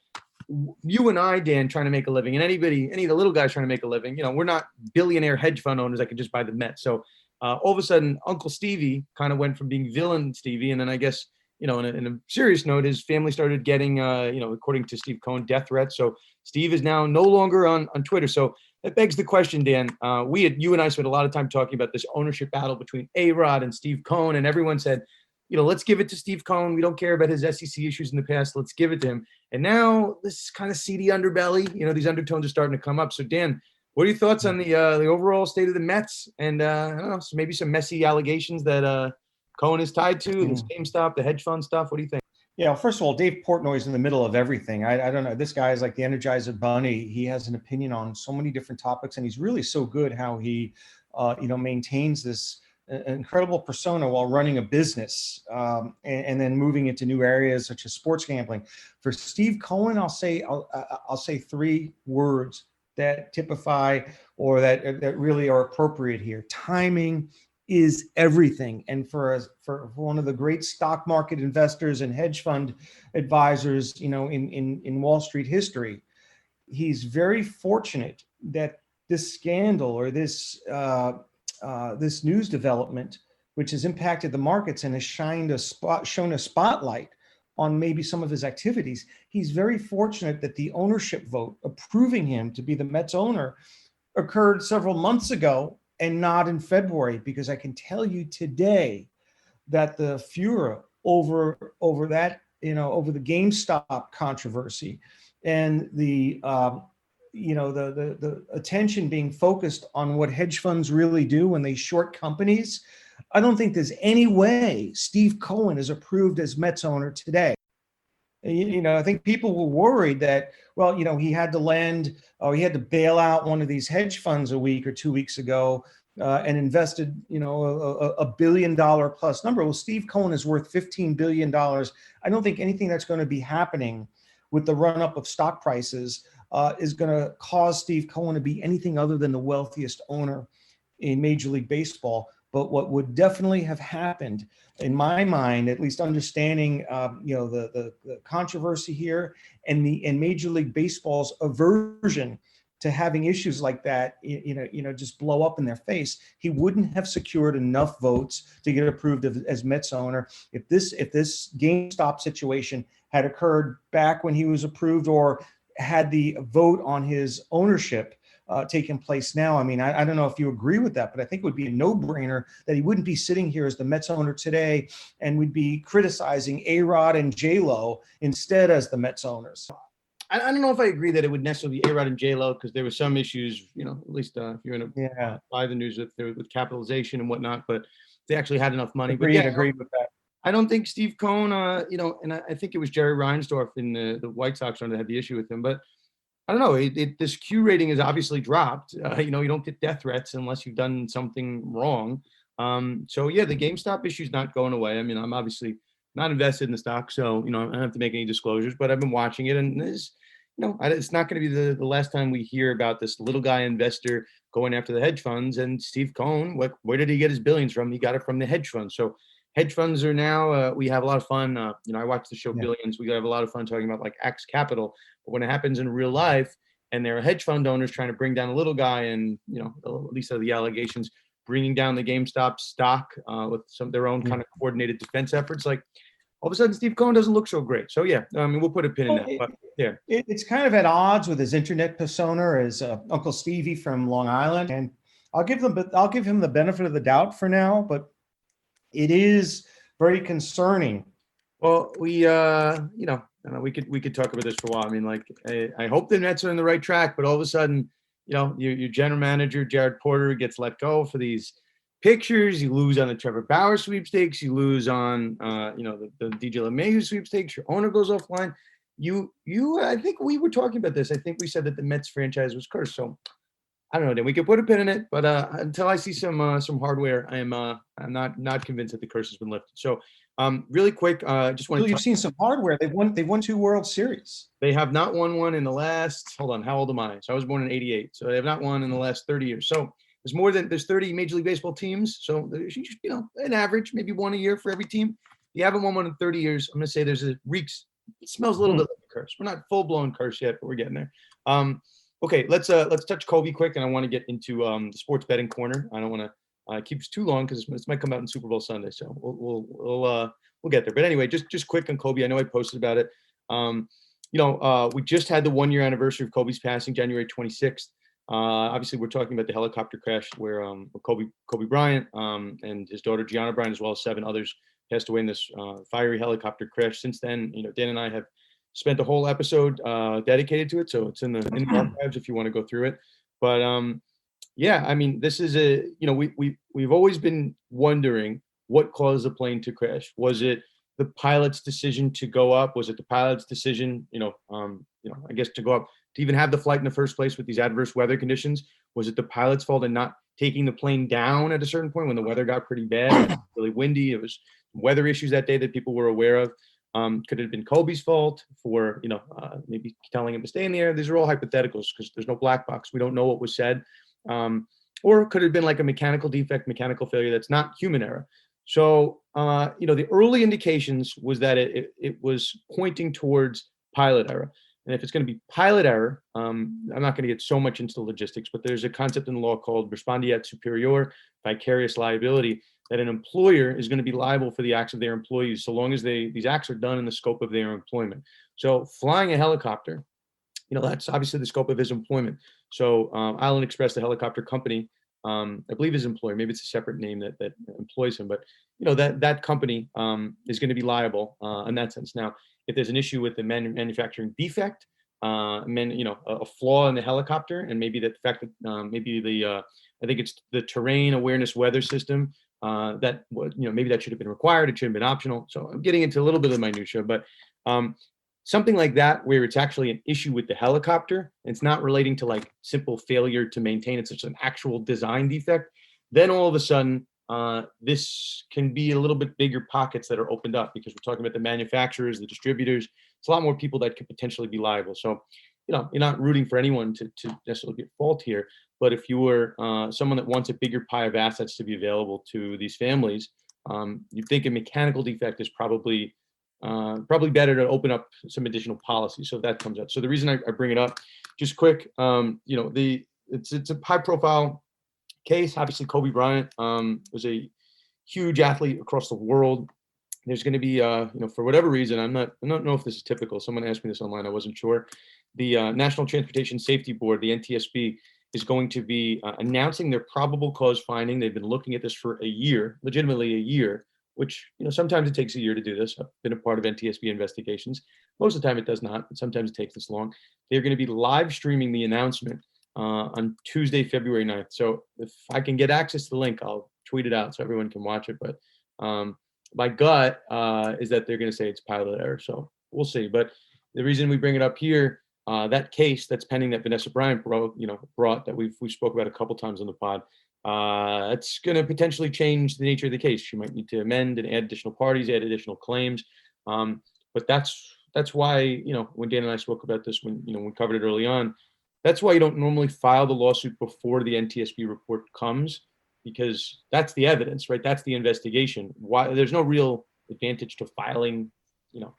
you and I, Dan, trying to make a living, and any of the little guys trying to make a living, we're not billionaire hedge fund owners that could just buy the Mets. So all of a sudden, Uncle Stevie kind of went from being villain Stevie, and then I guess, in a serious note, his family started getting, according to Steve Cohen, death threats. So Steve is now no longer on Twitter. So that begs the question, Dan. You and I spent a lot of time talking about this ownership battle between A-Rod and Steve Cohen, and everyone said, let's give it to Steve Cohen. We don't care about his SEC issues in the past. Let's give it to him. And now this kind of seedy underbelly, these undertones are starting to come up. So Dan, what are your thoughts on the overall state of the Mets? And I don't know, so maybe some messy allegations that Cohen is tied to, this GameStop, the hedge fund stuff. What do you think? Yeah, well, first of all, Dave Portnoy is in the middle of everything. I don't know. This guy is like the Energizer Bunny. He has an opinion on so many different topics, and he's really so good how he, maintains this incredible persona while running a business, and then moving into new areas such as sports gambling. For Steve Cohen, I'll say three words that typify or that really are appropriate here. Timing is everything. And for one of the great stock market investors and hedge fund advisors, in Wall Street history, he's very fortunate that this scandal or this this news development, which has impacted the markets and has shown a spotlight on maybe some of his activities. He's very fortunate that the ownership vote approving him to be the Mets owner occurred several months ago and not in February, because I can tell you today that the furor over that, over the GameStop controversy and the attention being focused on what hedge funds really do when they short companies, I don't think there's any way Steve Cohen is approved as Mets owner today. I think people were worried that, well, he had to lend, or he had to bail out one of these hedge funds a week or 2 weeks ago and invested, a $1 billion plus number. Well, Steve Cohen is worth $15 billion. I don't think anything that's going to be happening with the run up of stock prices is going to cause Steve Cohen to be anything other than the wealthiest owner in Major League Baseball. But what would definitely have happened, in my mind, at least understanding, the controversy here and Major League Baseball's aversion to having issues like that, just blow up in their face, he wouldn't have secured enough votes to get approved as Mets owner. If this GameStop situation had occurred back when he was approved, or had the vote on his ownership taken place now, I don't know if you agree with that, but I think it would be a no-brainer that he wouldn't be sitting here as the Mets owner today, and we'd be criticizing A-Rod and J-Lo instead as the Mets owners. I don't know if I agree that it would necessarily be A-Rod and J-Lo, because there were some issues, at least if you're going to buy the news with capitalization and whatnot, but they actually had enough money. Agreed with that. I don't think Steve Cohen, and I think it was Jerry Reinsdorf in the White Sox that had the issue with him, but I don't know. This Q rating is obviously dropped. You don't get death threats unless you've done something wrong. So yeah, the GameStop issue is not going away. I'm obviously not invested in the stock, so I don't have to make any disclosures. But I've been watching it, and it's not going to be the last time we hear about this little guy investor going after the hedge funds. And Steve Cohen, where did he get his billions from? He got it from the hedge funds. So hedge funds are now, we have a lot of fun. I watch the show Billions. We have a lot of fun talking about like Axe Capital. But when it happens in real life, and there are hedge fund owners trying to bring down a little guy, and at least of the allegations, bringing down the GameStop stock with some of their own kind of coordinated defense efforts, like all of a sudden Steve Cohen doesn't look so great. So yeah, we'll put a pin in that. But yeah, it's kind of at odds with his internet persona as Uncle Stevie from Long Island, and I'll give him the benefit of the doubt for now, but it is very concerning. Well, we could talk about this for a while. I hope the Nets are in the right track, but all of a sudden, your general manager, Jared Porter, gets let go for these pictures. You lose on the Trevor Bauer sweepstakes. You lose on, the DJ LeMahieu sweepstakes. Your owner goes offline. I think we were talking about this. I think we said that the Mets franchise was cursed. So I don't know. Then we could put a pin in it, but until I see some hardware, I'm not convinced that the curse has been lifted. So really quick, just want to. You've seen some hardware. They've won 2 World Series. They have not won one in the last. Hold on, how old am I? So I was born in '88. So they have not won in the last 30 years. So there's 30 Major League Baseball teams. So there's an average, maybe one a year for every team. You haven't won one in 30 years. I'm gonna say there's it smells a little bit like a curse. We're not full blown curse yet, but we're getting there. Okay, let's touch Kobe quick, and I want to get into the sports betting corner. I don't want to keep it too long because this might come out in Super Bowl Sunday, so we'll get there. But anyway, just quick on Kobe. I know I posted about it. We just had the 1-year anniversary of Kobe's passing, January 26th. Obviously, we're talking about the helicopter crash where Kobe Bryant and his daughter Gianna Bryant, as well as 7 others, passed away in this fiery helicopter crash. Since then, Dan and I have spent a whole episode dedicated to it, so it's in the archives if you want to go through it. But this is we've always been wondering what caused the plane to crash. Was it the pilot's decision to go up? Was it the pilot's decision, I guess, to go up to even have the flight in the first place with these adverse weather conditions? Was it the pilot's fault in not taking the plane down at a certain point when the weather got pretty bad, it was really windy? It was weather issues that day that people were aware of. Could it have been Kobe's fault for, maybe telling him to stay in the air? These are all hypotheticals because there's no black box. We don't know what was said. Or could it have been like a mechanical defect, mechanical failure that's not human error? So, the early indications was that it was pointing towards pilot error. And if it's going to be pilot error, I'm not going to get so much into the logistics, but there's a concept in the law called respondeat superior, vicarious liability, that an employer is going to be liable for the acts of their employees so long as these acts are done in the scope of their employment. So flying a helicopter, that's obviously the scope of his employment. So Island Express, the helicopter company, I believe his employer, maybe it's a separate name that employs him, but that company is going to be liable in that sense. Now, if there's an issue with the manufacturing defect, a flaw in the helicopter, and maybe the fact that maybe I think it's the terrain awareness weather system, that was, maybe that should have been required. It should have been optional. So I'm getting into a little bit of minutia, but something like that, where it's actually an issue with the helicopter, it's not relating to like simple failure to maintain, it's just an actual design defect, then all of a sudden, this can be a little bit bigger pockets that are opened up, because we're talking about the manufacturers, the distributors. It's a lot more people that could potentially be liable. So, you're not rooting for anyone to necessarily be at fault here. But if you were someone that wants a bigger pie of assets to be available to these families, you'd think a mechanical defect is probably better to open up some additional policy. So if that comes up. So the reason I bring it up, just quick, it's a high profile case. Obviously, Kobe Bryant was a huge athlete across the world. There's going to be, for whatever reason, I don't know if this is typical. Someone asked me this online. I wasn't sure. The National Transportation Safety Board, the NTSB, is going to be announcing their probable cause finding. They've been looking at this for a year, legitimately a year, which, sometimes it takes a year to do this. I've been a part of NTSB investigations. Most of the time it does not, but sometimes it takes this long. They're going to be live streaming the announcement on Tuesday, February 9th. So if I can get access to the link, I'll tweet it out so everyone can watch it. But my gut is that they're going to say it's pilot error. So we'll see. But the reason we bring it up here, that case that's pending that Vanessa Bryant brought that we spoke about a couple times on the pod, it's going to potentially change the nature of the case. She might need to amend and add additional parties, add additional claims. But that's why, when Dan and I spoke about this, when we covered it early on, that's why you don't normally file the lawsuit before the NTSB report comes, because that's the evidence, right? That's the investigation. Why there's no real advantage to filing,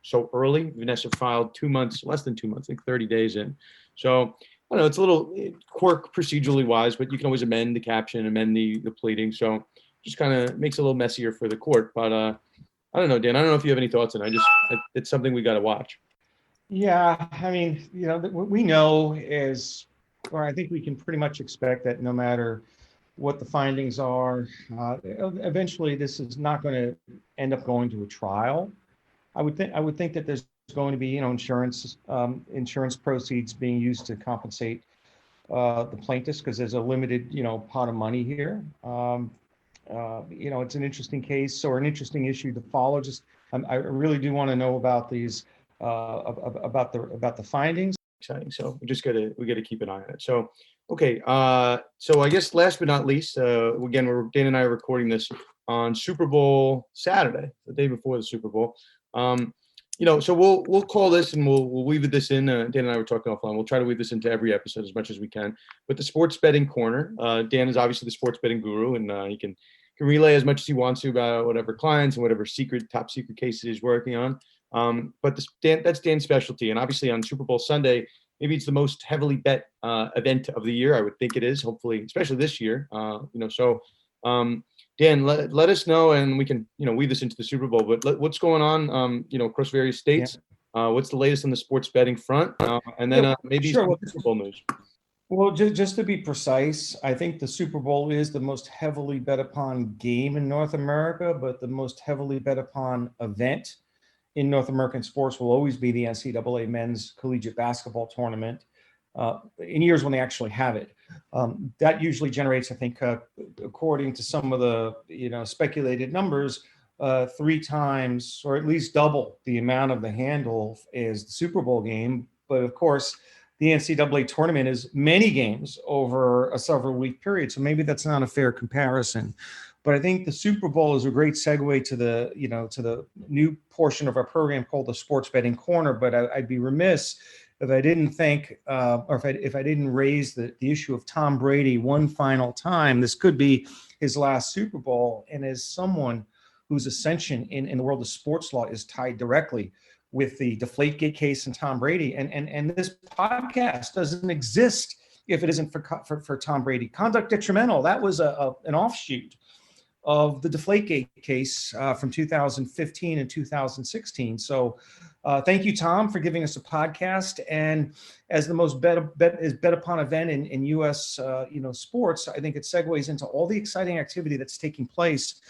so early. Vanessa filed 2 months, less than 2 months, I think 30 days in. So I don't know, it's a little quirk procedurally wise, but you can always amend the caption, amend the pleading. So just kind of makes it a little messier for the court. But I don't know, Dan, I don't know if you have any thoughts on it. It's something we got to watch. Yeah, I mean, what we know is, or I think we can pretty much expect that no matter what the findings are, eventually this is not going to end up going to a trial. I would think that there's going to be, insurance proceeds being used to compensate the plaintiffs, because there's a limited, pot of money here. It's an interesting case, or an interesting issue to follow. I really do want to know about these, about the findings. Exciting. So we got to keep an eye on it. So, okay. So I guess last but not least, again, Dan and I are recording this on Super Bowl Saturday, the day before the Super Bowl. So we'll call this, and we'll weave this in. Dan and I were talking offline. We'll try to weave this into every episode as much as we can. But the sports betting corner, Dan is obviously the sports betting guru, and he can relay as much as he wants to about whatever clients and whatever top secret cases he's working on. But that's Dan's specialty. And obviously on Super Bowl Sunday, maybe it's the most heavily bet event of the year. I would think it is, hopefully, especially this year. Dan, let us know, and we can, weave this into the Super Bowl. But what's going on, across various states? Yeah. What's the latest on the sports betting front? And then maybe some Super Bowl news. Well, just to be precise, I think the Super Bowl is the most heavily bet upon game in North America, but the most heavily bet upon event in North American sports will always be the NCAA men's collegiate basketball tournament, in years when they actually have it. That usually generates, I think, according to some of the speculated numbers, 3 times or at least double the amount of the handle is the Super Bowl game. But of course, the NCAA tournament is many games over a several week period, so maybe that's not a fair comparison. But I think the Super Bowl is a great segue to the new portion of our program called the Sports Betting Corner. But I'd be remiss if I didn't think, or if I didn't raise the issue of Tom Brady one final time. This could be his last Super Bowl, and as someone whose ascension in the world of sports law is tied directly with the Deflategate case and Tom Brady. And this podcast doesn't exist if it isn't for Tom Brady. Conduct detrimental, that was an offshoot of the Deflategate case from 2015 and 2016. So thank you, Tom, for giving us a podcast. And as the most bet upon event in U.S. Sports, I think it segues into all the exciting activity that's taking place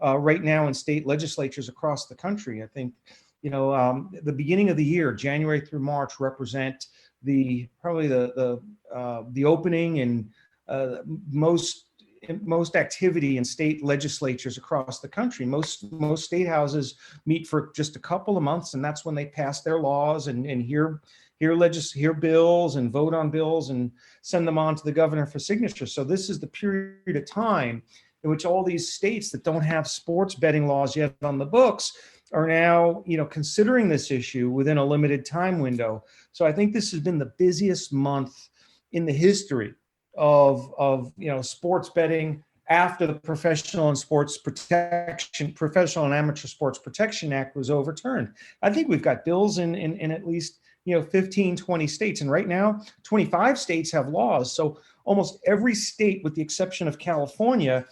right now in state legislatures across the country. I think the beginning of the year, January through March, represent probably the opening and most activity in state legislatures across the country. Most state houses meet for just a couple of months, and that's when they pass their laws and hear bills and vote on bills and send them on to the governor for signature. So this is the period of time in which all these states that don't have sports betting laws yet on the books are now, considering this issue within a limited time window. So I think this has been the busiest month in the history of sports betting after the Professional and Amateur Sports Protection Act was overturned. I think we've got bills in at least 15, 20 states, and right now 25 states have laws. So almost every state, with the exception of California,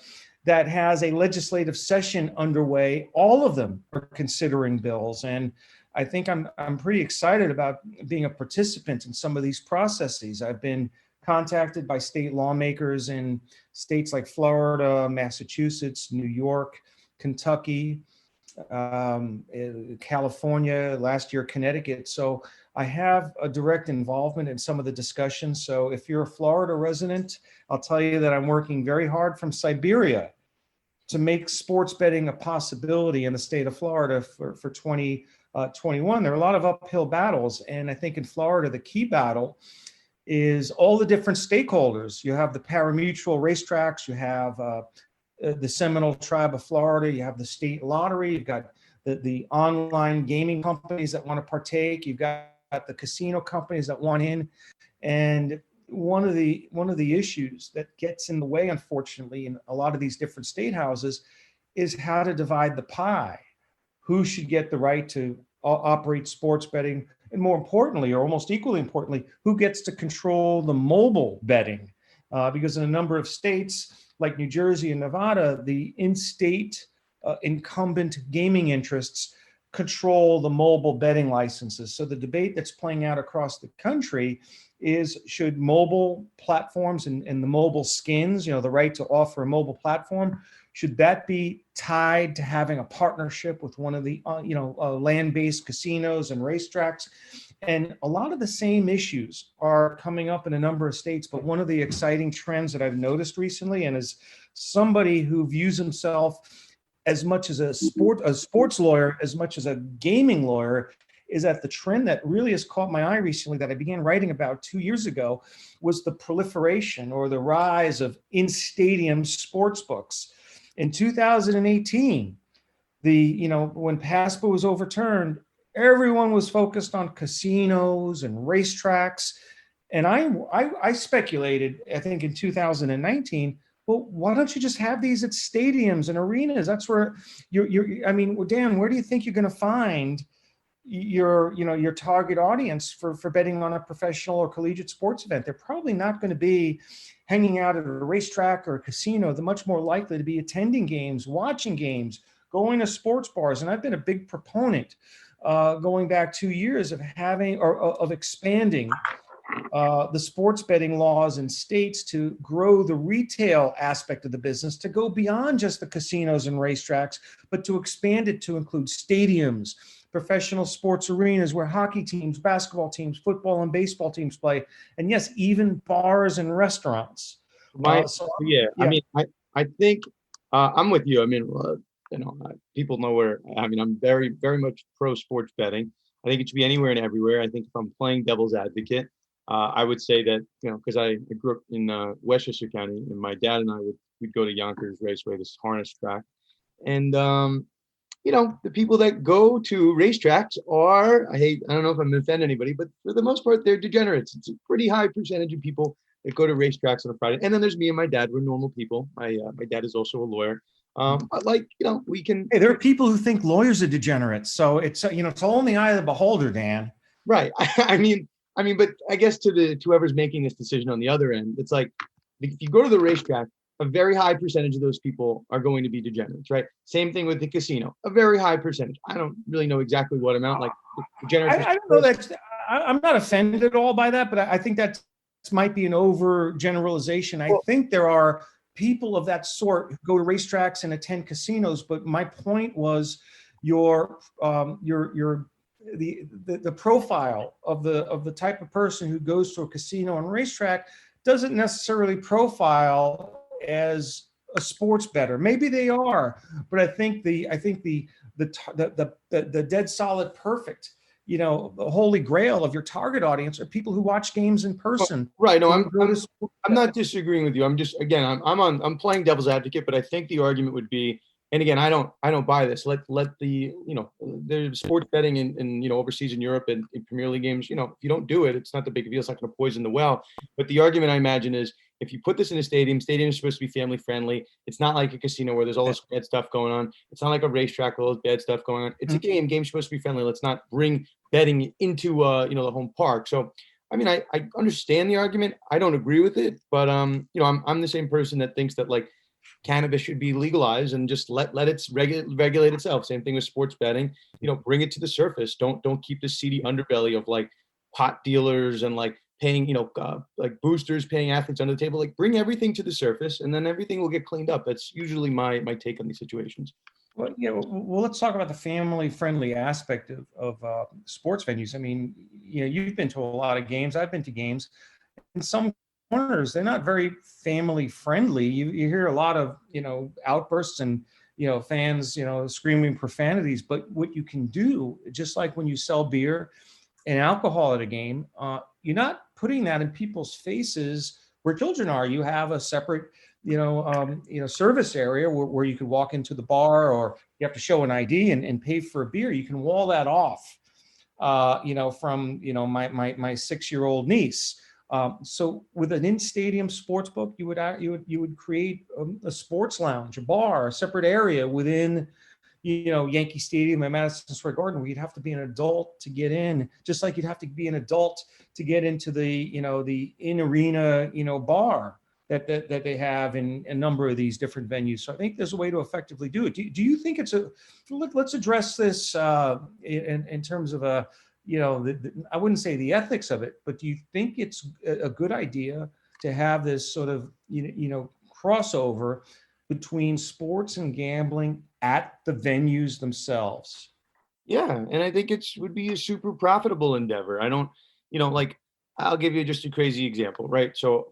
that has a legislative session underway, all of them are considering bills. And I think I'm pretty excited about being a participant in some of these processes. I've been contacted by state lawmakers in states like Florida, Massachusetts, New York, Kentucky, California, last year, Connecticut. So I have a direct involvement in some of the discussions. So if you're a Florida resident, I'll tell you that I'm working very hard from Siberia to make sports betting a possibility in the state of Florida for 2021. There are a lot of uphill battles. And I think in Florida, the key battle is all the different stakeholders. You have the pari-mutuel racetracks, you have the Seminole Tribe of Florida, you have the state lottery, you've got the online gaming companies that want to partake, you've got the casino companies that want in. And one of the issues that gets in the way, unfortunately, in a lot of these different state houses is how to divide the pie. Who should get the right to operate sports betting? And more importantly, or almost equally importantly, who gets to control the mobile betting? Because in a number of states like New Jersey and Nevada, the in-state incumbent gaming interests control the mobile betting licenses. So the debate that's playing out across the country is, should mobile platforms and the mobile skins, the right to offer a mobile platform, should that be tied to having a partnership with one of the land-based casinos and racetracks? And a lot of the same issues are coming up in a number of states. But one of the exciting trends that I've noticed recently, and as somebody who views himself as much as a sports lawyer, as much as a gaming lawyer, is that the trend that really has caught my eye recently, that I began writing about 2 years ago, was the proliferation or the rise of in-stadium sports books. In 2018, when PASPA was overturned, everyone was focused on casinos and racetracks. And I speculated, I think in 2019, well, why don't you just have these at stadiums and arenas? That's where Dan, where do you think you're going to find your target audience for betting on a professional or collegiate sports event? They're probably not going to be hanging out at a racetrack or a casino. They're much more likely to be attending games, watching games, going to sports bars. And I've been a big proponent going back 2 years of expanding the sports betting laws in states to grow the retail aspect of the business, to go beyond just the casinos and racetracks, but to expand it to include stadiums, professional sports arenas where hockey teams, basketball teams, football and baseball teams play, and yes, even bars and restaurants. I think I'm with you. People know where. I'm very, very much pro sports betting. I think it should be anywhere and everywhere. I think if I'm playing devil's advocate, I would say that because I grew up in Westchester County, and my dad and I would go to Yonkers Raceway, this harness track, and the people that go to racetracks are, I don't know if I'm going to offend anybody, but for the most part, they're degenerates. It's a pretty high percentage of people that go to racetracks on a Friday. And then there's me and my dad. We're normal people. My dad is also a lawyer. But we can. Hey, there are people who think lawyers are degenerates. So it's, it's all in the eye of the beholder, Dan. Right. But I guess to whoever's making this decision on the other end, it's like, if you go to the racetrack, a very high percentage of those people are going to be degenerates, right? Same thing with the casino, a very high percentage. I don't really know exactly what amount, like degenerates. I don't know that I'm not offended at all by that, but I think that might be an overgeneralization. I think there are people of that sort who go to racetracks and attend casinos, but my point was the profile of the type of person who goes to a casino and racetrack doesn't necessarily profile as a sports bettor. Maybe they are, but I think the dead solid perfect, the holy grail of your target audience are people who watch games in person. Right. No, I'm not disagreeing with you. I'm just, again, I'm playing devil's advocate, but I think the argument would be, and again, I don't buy this. Let the, there's sports betting in overseas in Europe and in Premier League games, if you don't do it, it's not the big deal. It's not going to poison the well. But the argument I imagine is, if you put this in a stadium is supposed to be family friendly. It's not like a casino where there's all this bad stuff going on. It's not like a racetrack with all this bad stuff going on. It's a game. Game's supposed to be friendly. Let's not bring betting into the home park. So I understand the argument. I don't agree with it, but I'm the same person that thinks that like cannabis should be legalized and just let it regulate itself. Same thing with sports betting. Bring it to the surface. Don't keep the seedy underbelly of like pot dealers and like paying, like boosters, paying athletes under the table. Like bring everything to the surface, and then everything will get cleaned up. That's usually my take on these situations. Well, let's talk about the family-friendly aspect of sports venues. I mean, you've been to a lot of games. I've been to games. In some corners, they're not very family-friendly. You hear a lot of, outbursts and, fans, screaming profanities. But what you can do, just like when you sell beer and alcohol at a game, you're not putting that in people's faces where children are. You have a separate service area where you could walk into the bar, or you have to show an ID and pay for a beer. You can wall that off, from, my 6-year-old niece. So with an in-stadium sports book, you would create a sports lounge, a bar, a separate area within, Yankee Stadium and Madison Square Garden, where you'd have to be an adult to get in, just like you'd have to be an adult to get into the, the in-arena, bar that they have in a number of these different venues. So I think there's a way to effectively do it. Do you think let's address this in terms of I wouldn't say the ethics of it, but do you think it's a good idea to have this sort of, crossover between sports and gambling at the venues themselves? Yeah. And I think would be a super profitable endeavor. I don't, I'll give you just a crazy example, right? So,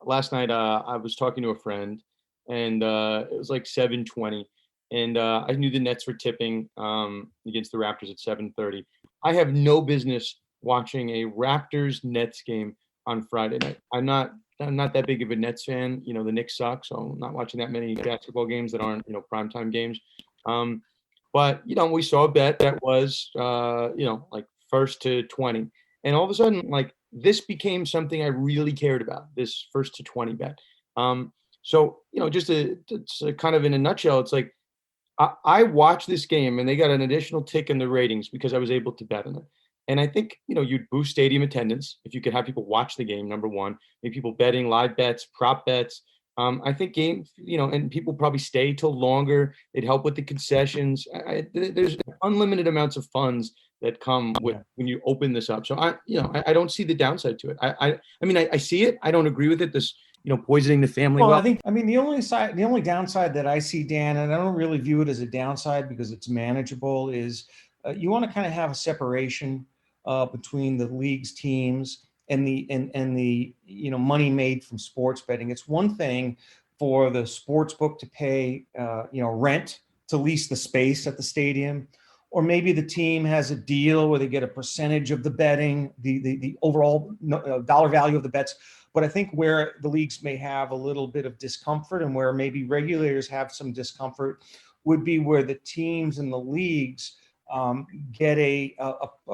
last night, I was talking to a friend, and it was like 7:20, and I knew the Nets were tipping against the Raptors at 7:30. I have no business watching a Raptors-Nets game on Friday night. I'm not that big of a Nets fan. The Knicks suck, so I'm not watching that many basketball games that aren't, primetime games. But, we saw a bet that was, like first to 20. And all of a sudden, like, this became something I really cared about, this first to 20 bet. So, it's kind of in a nutshell, it's like, I watched this game and they got an additional tick in the ratings because I was able to bet on it. And I think, you'd boost stadium attendance if you could have people watch the game, number one, maybe people betting, live bets, prop bets. I think games, and people probably stay till longer. It'd help with the concessions. There's unlimited amounts of funds that come with when you open this up. So I don't see the downside to it. I see it. I don't agree with it. This, poisoning the family. Well, the only downside that I see, Dan, and I don't really view it as a downside because it's manageable, is you want to kind of have a separation between the league's teams and the money made from sports betting. It's one thing for the sports book to pay rent to lease the space at the stadium, or maybe the team has a deal where they get a percentage of the betting, the overall dollar value of the bets. But I think where the leagues may have a little bit of discomfort, and where maybe regulators have some discomfort, would be where the teams and the leagues get a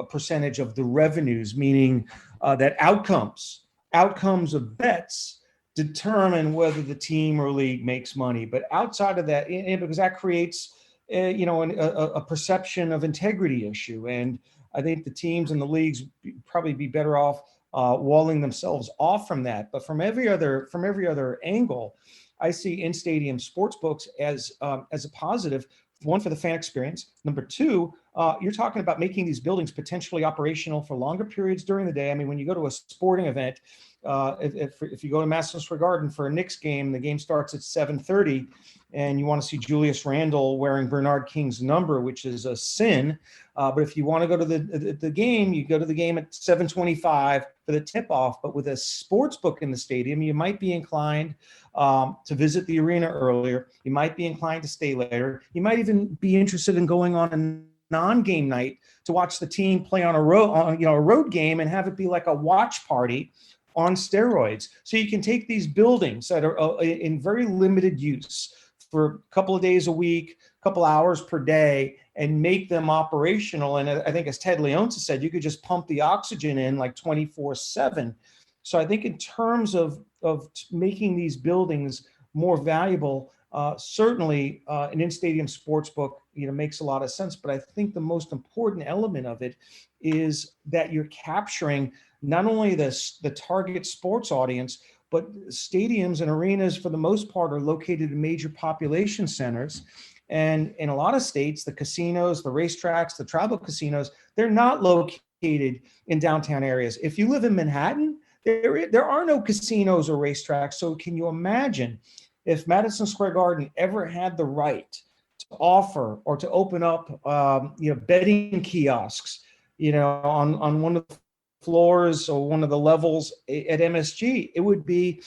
percentage of the revenues, meaning that outcomes of bets determine whether the team or league makes money. But outside of that, because that creates, a perception of integrity issue. And I think the teams and the leagues probably be better off walling themselves off from that. But from every other angle, I see in-stadium sports books as a positive. One, for the fan experience. Number two, you're talking about making these buildings potentially operational for longer periods during the day. I mean, when you go to a sporting event, if you go to Madison Square Garden for a Knicks game, the game starts at 7:30, and you want to see Julius Randle wearing Bernard King's number, which is a sin. But if you want to go to the game, you go to the game at 7:25 for the tip-off. But with a sports book in the stadium, you might be inclined to visit the arena earlier. You might be inclined to stay later. You might even be interested in going on a non-game night to watch the team play on a road game and have it be like a watch party on steroids. So you can take these buildings that are in very limited use for a couple of days a week, a couple hours per day, and make them operational. And I think, as Ted Leonsis said, you could just pump the oxygen in like 24/7. So I think in terms of making these buildings more valuable, certainly an in-stadium sports book, makes a lot of sense. But I think the most important element of it is that you're capturing not only the target sports audience, but stadiums and arenas, for the most part, are located in major population centers. And in a lot of states, the casinos, the racetracks, the travel casinos, they're not located in downtown areas. If you live in Manhattan, there are no casinos or racetracks. So can you imagine if Madison Square Garden ever had the right to offer or to open up, betting kiosks, on one of the floors or one of the levels at MSG? It would be,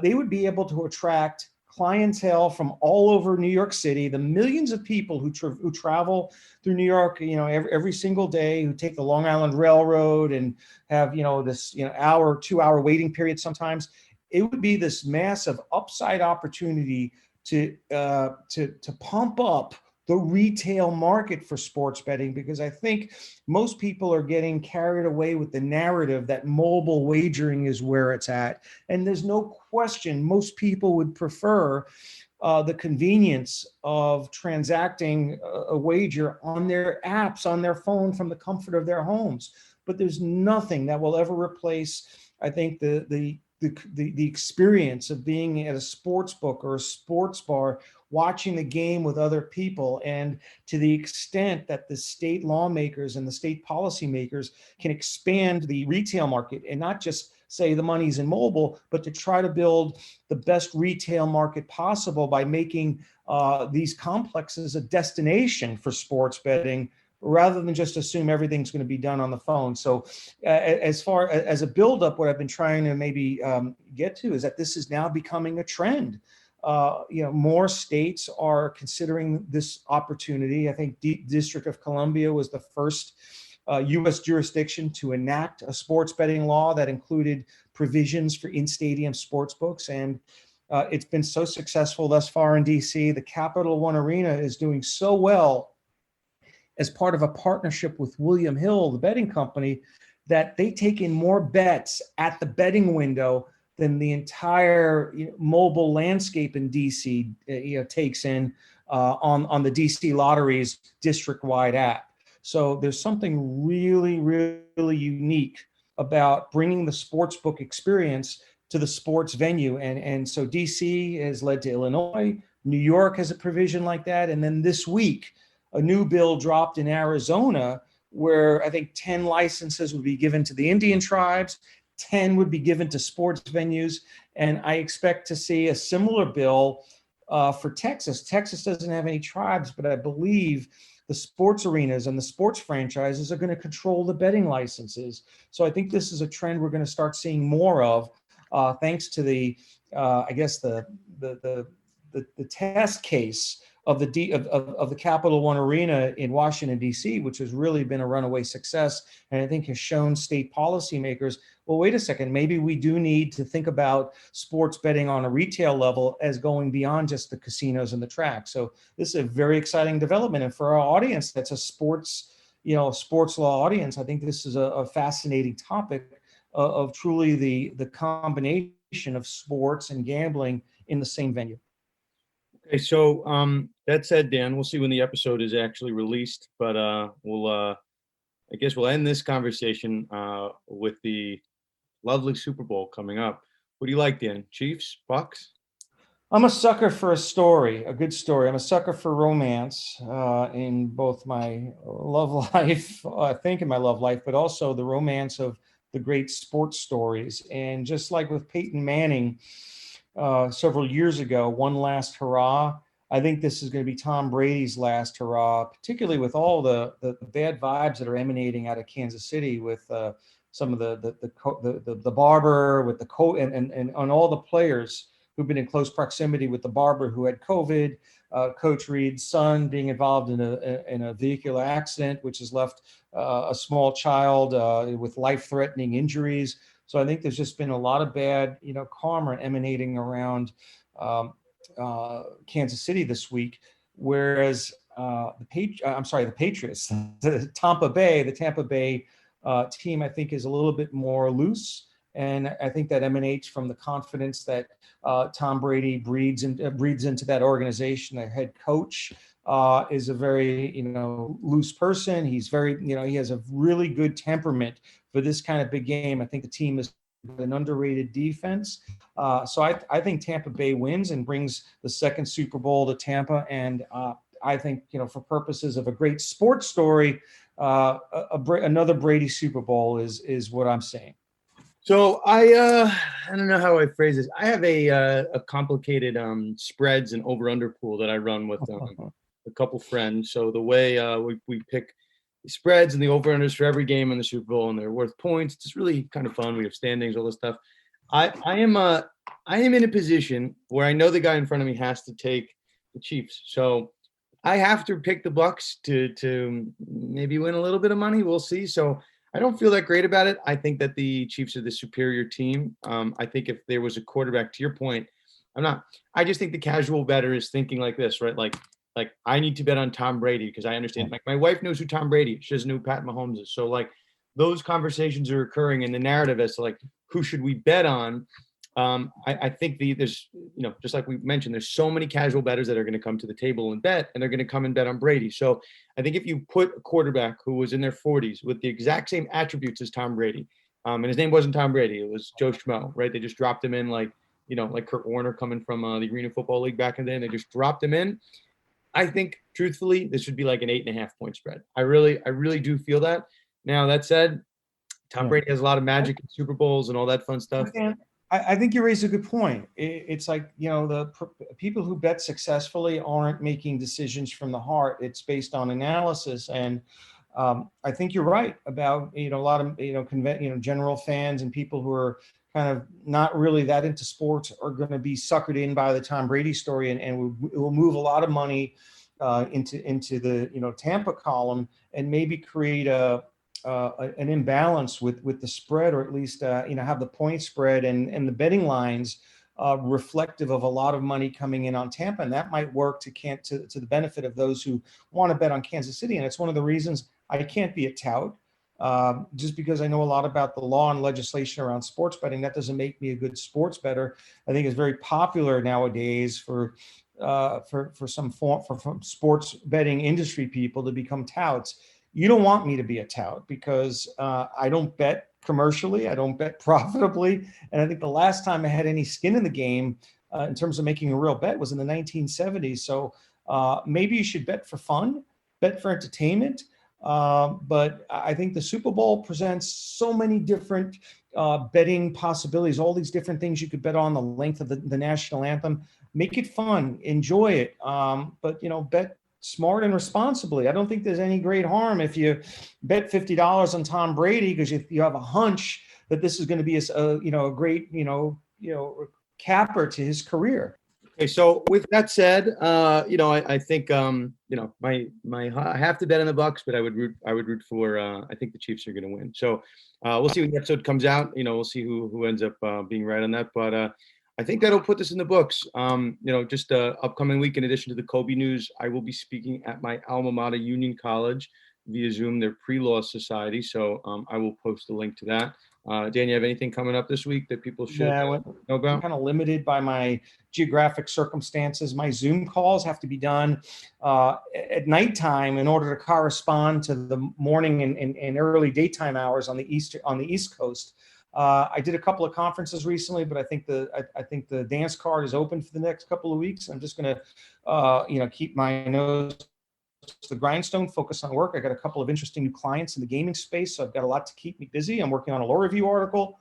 they would be able to attract clientele from all over New York City, the millions of people who travel through New York, every single day, who take the Long Island Railroad and have, this, hour, 2 hour waiting period sometimes. It would be this massive upside opportunity to pump up the retail market for sports betting, because I think most people are getting carried away with the narrative that mobile wagering is where it's at. And there's no question most people would prefer the convenience of transacting a wager on their apps, on their phone, from the comfort of their homes. But there's nothing that will ever replace, I think, the experience of being at a sports book or a sports bar, watching the game with other people. And to the extent that the state lawmakers and the state policymakers can expand the retail market and not just say the money's in mobile, but to try to build the best retail market possible by making these complexes a destination for sports betting, rather than just assume everything's going to be done on the phone. So as far as a buildup, what I've been trying to maybe get to is that this is now becoming a trend. More states are considering this opportunity. I think District of Columbia was the first U.S. jurisdiction to enact a sports betting law that included provisions for in-stadium sports books. And it's been so successful thus far in D.C. The Capital One Arena is doing so well as part of a partnership with William Hill, the betting company, that they take in more bets at the betting window than the entire mobile landscape in DC takes in on the DC Lottery's district-wide app. So there's something really, really unique about bringing the sportsbook experience to the sports venue. And so DC has led to Illinois. New York has a provision like that. And then this week, a new bill dropped in Arizona where I think 10 licenses would be given to the Indian tribes, 10 would be given to sports venues. And I expect to see a similar bill for Texas. Texas doesn't have any tribes, but I believe the sports arenas and the sports franchises are going to control the betting licenses. So I think this is a trend we're going to start seeing more of, thanks to the test case of the Capital One Arena in Washington, D.C., which has really been a runaway success, and I think has shown state policymakers, well, wait a second, maybe we do need to think about sports betting on a retail level as going beyond just the casinos and the tracks. So this is a very exciting development, and for our audience that's a sports law audience, I think this is a fascinating topic of truly the combination of sports and gambling in the same venue. Okay, so that said, Dan, we'll see when the episode is actually released, but I guess we'll end this conversation with the lovely Super Bowl coming up. What do you like, Dan? Chiefs, Bucks? I'm a sucker for a story, a good story. I'm a sucker for romance in both my love life, I think in my love life, but also the romance of the great sports stories. And just like with Peyton Manning several years ago, one last hurrah. I think this is going to be Tom Brady's last hurrah, particularly with all the bad vibes that are emanating out of Kansas City with some of the barber with the and on all the players who've been in close proximity with the barber who had COVID, Coach Reed's son being involved in a vehicular accident, which has left a small child with life-threatening injuries. So I think there's just been a lot of bad, karma emanating around Kansas City this week. Whereas the Patriots, the Tampa Bay team, I think is a little bit more loose. And I think that emanates from the confidence that Tom Brady breeds into that organization. Their head coach is a very, loose person. He's very, he has a really good temperament for this kind of big game. I think the team is an underrated defense. So I think Tampa Bay wins and brings the second Super Bowl to Tampa. And I think, for purposes of a great sports story, another Brady Super Bowl is what I'm saying. So I don't know how I phrase this. I have a complicated spreads and over/under pool that I run with a couple friends. So the way we pick the spreads and the over/unders for every game in the Super Bowl, and they're worth points. It's just really kind of fun. We have standings, all this stuff. I am in a position where I know the guy in front of me has to take the Chiefs. So I have to pick the Bucks to maybe win a little bit of money. We'll see. So I don't feel that great about it. I think that the Chiefs are the superior team. I think if there was a quarterback, to your point, I just think the casual bettor is thinking like this, right? Like I need to bet on Tom Brady because I understand. Like my wife knows who Tom Brady is. She doesn't know who Pat Mahomes is. So like those conversations are occurring in the narrative as to like, who should we bet on? I think there's, just like we mentioned, there's so many casual bettors that are going to come to the table and bet, and they're going to come and bet on Brady. So I think if you put a quarterback who was in their 40s with the exact same attributes as Tom Brady, and his name wasn't Tom Brady, it was Joe Schmo, right? They just dropped him in like Kurt Warner coming from the Arena Football League back in the day, and they just dropped him in. I think, truthfully, this would be like an 8.5 point spread. I really do feel that. Now, that said, Tom Brady has a lot of magic in Super Bowls and all that fun stuff. I think you raise a good point. It's like, the people who bet successfully aren't making decisions from the heart. It's based on analysis. And I think you're right about, a lot of, general fans and people who are kind of not really that into sports are going to be suckered in by the Tom Brady story and will move a lot of money into the, Tampa column and maybe create an imbalance with the spread, or at least have the point spread and the betting lines reflective of a lot of money coming in on Tampa, and that might work to the benefit of those who want to bet on Kansas City. And it's one of the reasons I can't be a tout. Just because I know a lot about the law and legislation around sports betting, that doesn't make me a good sports bettor. I think it's very popular nowadays for some sports betting industry people to become touts. You don't want me to be a tout because I don't bet commercially. I don't bet profitably. And I think the last time I had any skin in the game in terms of making a real bet was in the 1970s. So maybe you should bet for fun, bet for entertainment. But I think the Super Bowl presents so many different betting possibilities, all these different things you could bet on, the length of the national anthem. Make it fun, enjoy it. But, bet smart and responsibly. I don't think there's any great harm if you bet $50 on Tom Brady because you have a hunch that this is going to be a great capper to his career. Okay, so with that said, I think I have to bet on the Bucks, but I would root for I think the Chiefs are going to win. So we'll see when the episode comes out. We'll see who ends up being right on that. But I think that'll put this in the books. Just upcoming week, in addition to the Kobe news, I will be speaking at my alma mater, Union College, via Zoom, their pre-law society. So I will post a link to that. Dan, you have anything coming up this week that people should Yeah, know I'm about? kind of limited by my geographic circumstances. My Zoom calls have to be done at nighttime in order to correspond to the morning and early daytime hours on the East Coast. I did a couple of conferences recently, but I think the dance card is open for the next couple of weeks. I'm just going to keep my nose to the grindstone, focus on work. I got a couple of interesting new clients in the gaming space, so I've got a lot to keep me busy. I'm working on a law review article,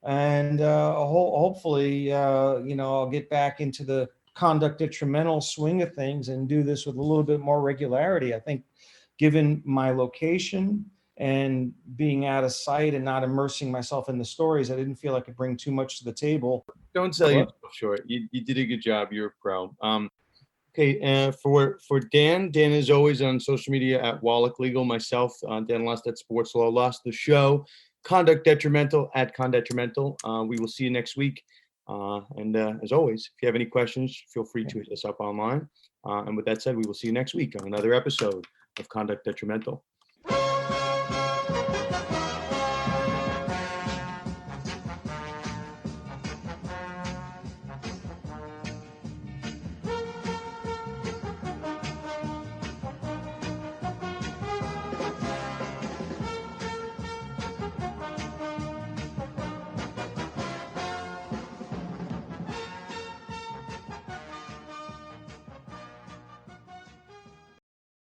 and hopefully, I'll get back into the conduct detrimental swing of things and do this with a little bit more regularity. I think, given my location and being out of sight and not immersing myself in the stories, I didn't feel I could bring too much to the table. Don't sell yourself short. You did a good job. You're a pro. Okay, for Dan is always on social media at Wallach Legal. Myself, Dan Lust at Sports Law Lust. The show, Conduct Detrimental at Condetrimental. We will see you next week. And as always, if you have any questions, feel free to hit us up online. And with that said, we will see you next week on another episode of Conduct Detrimental.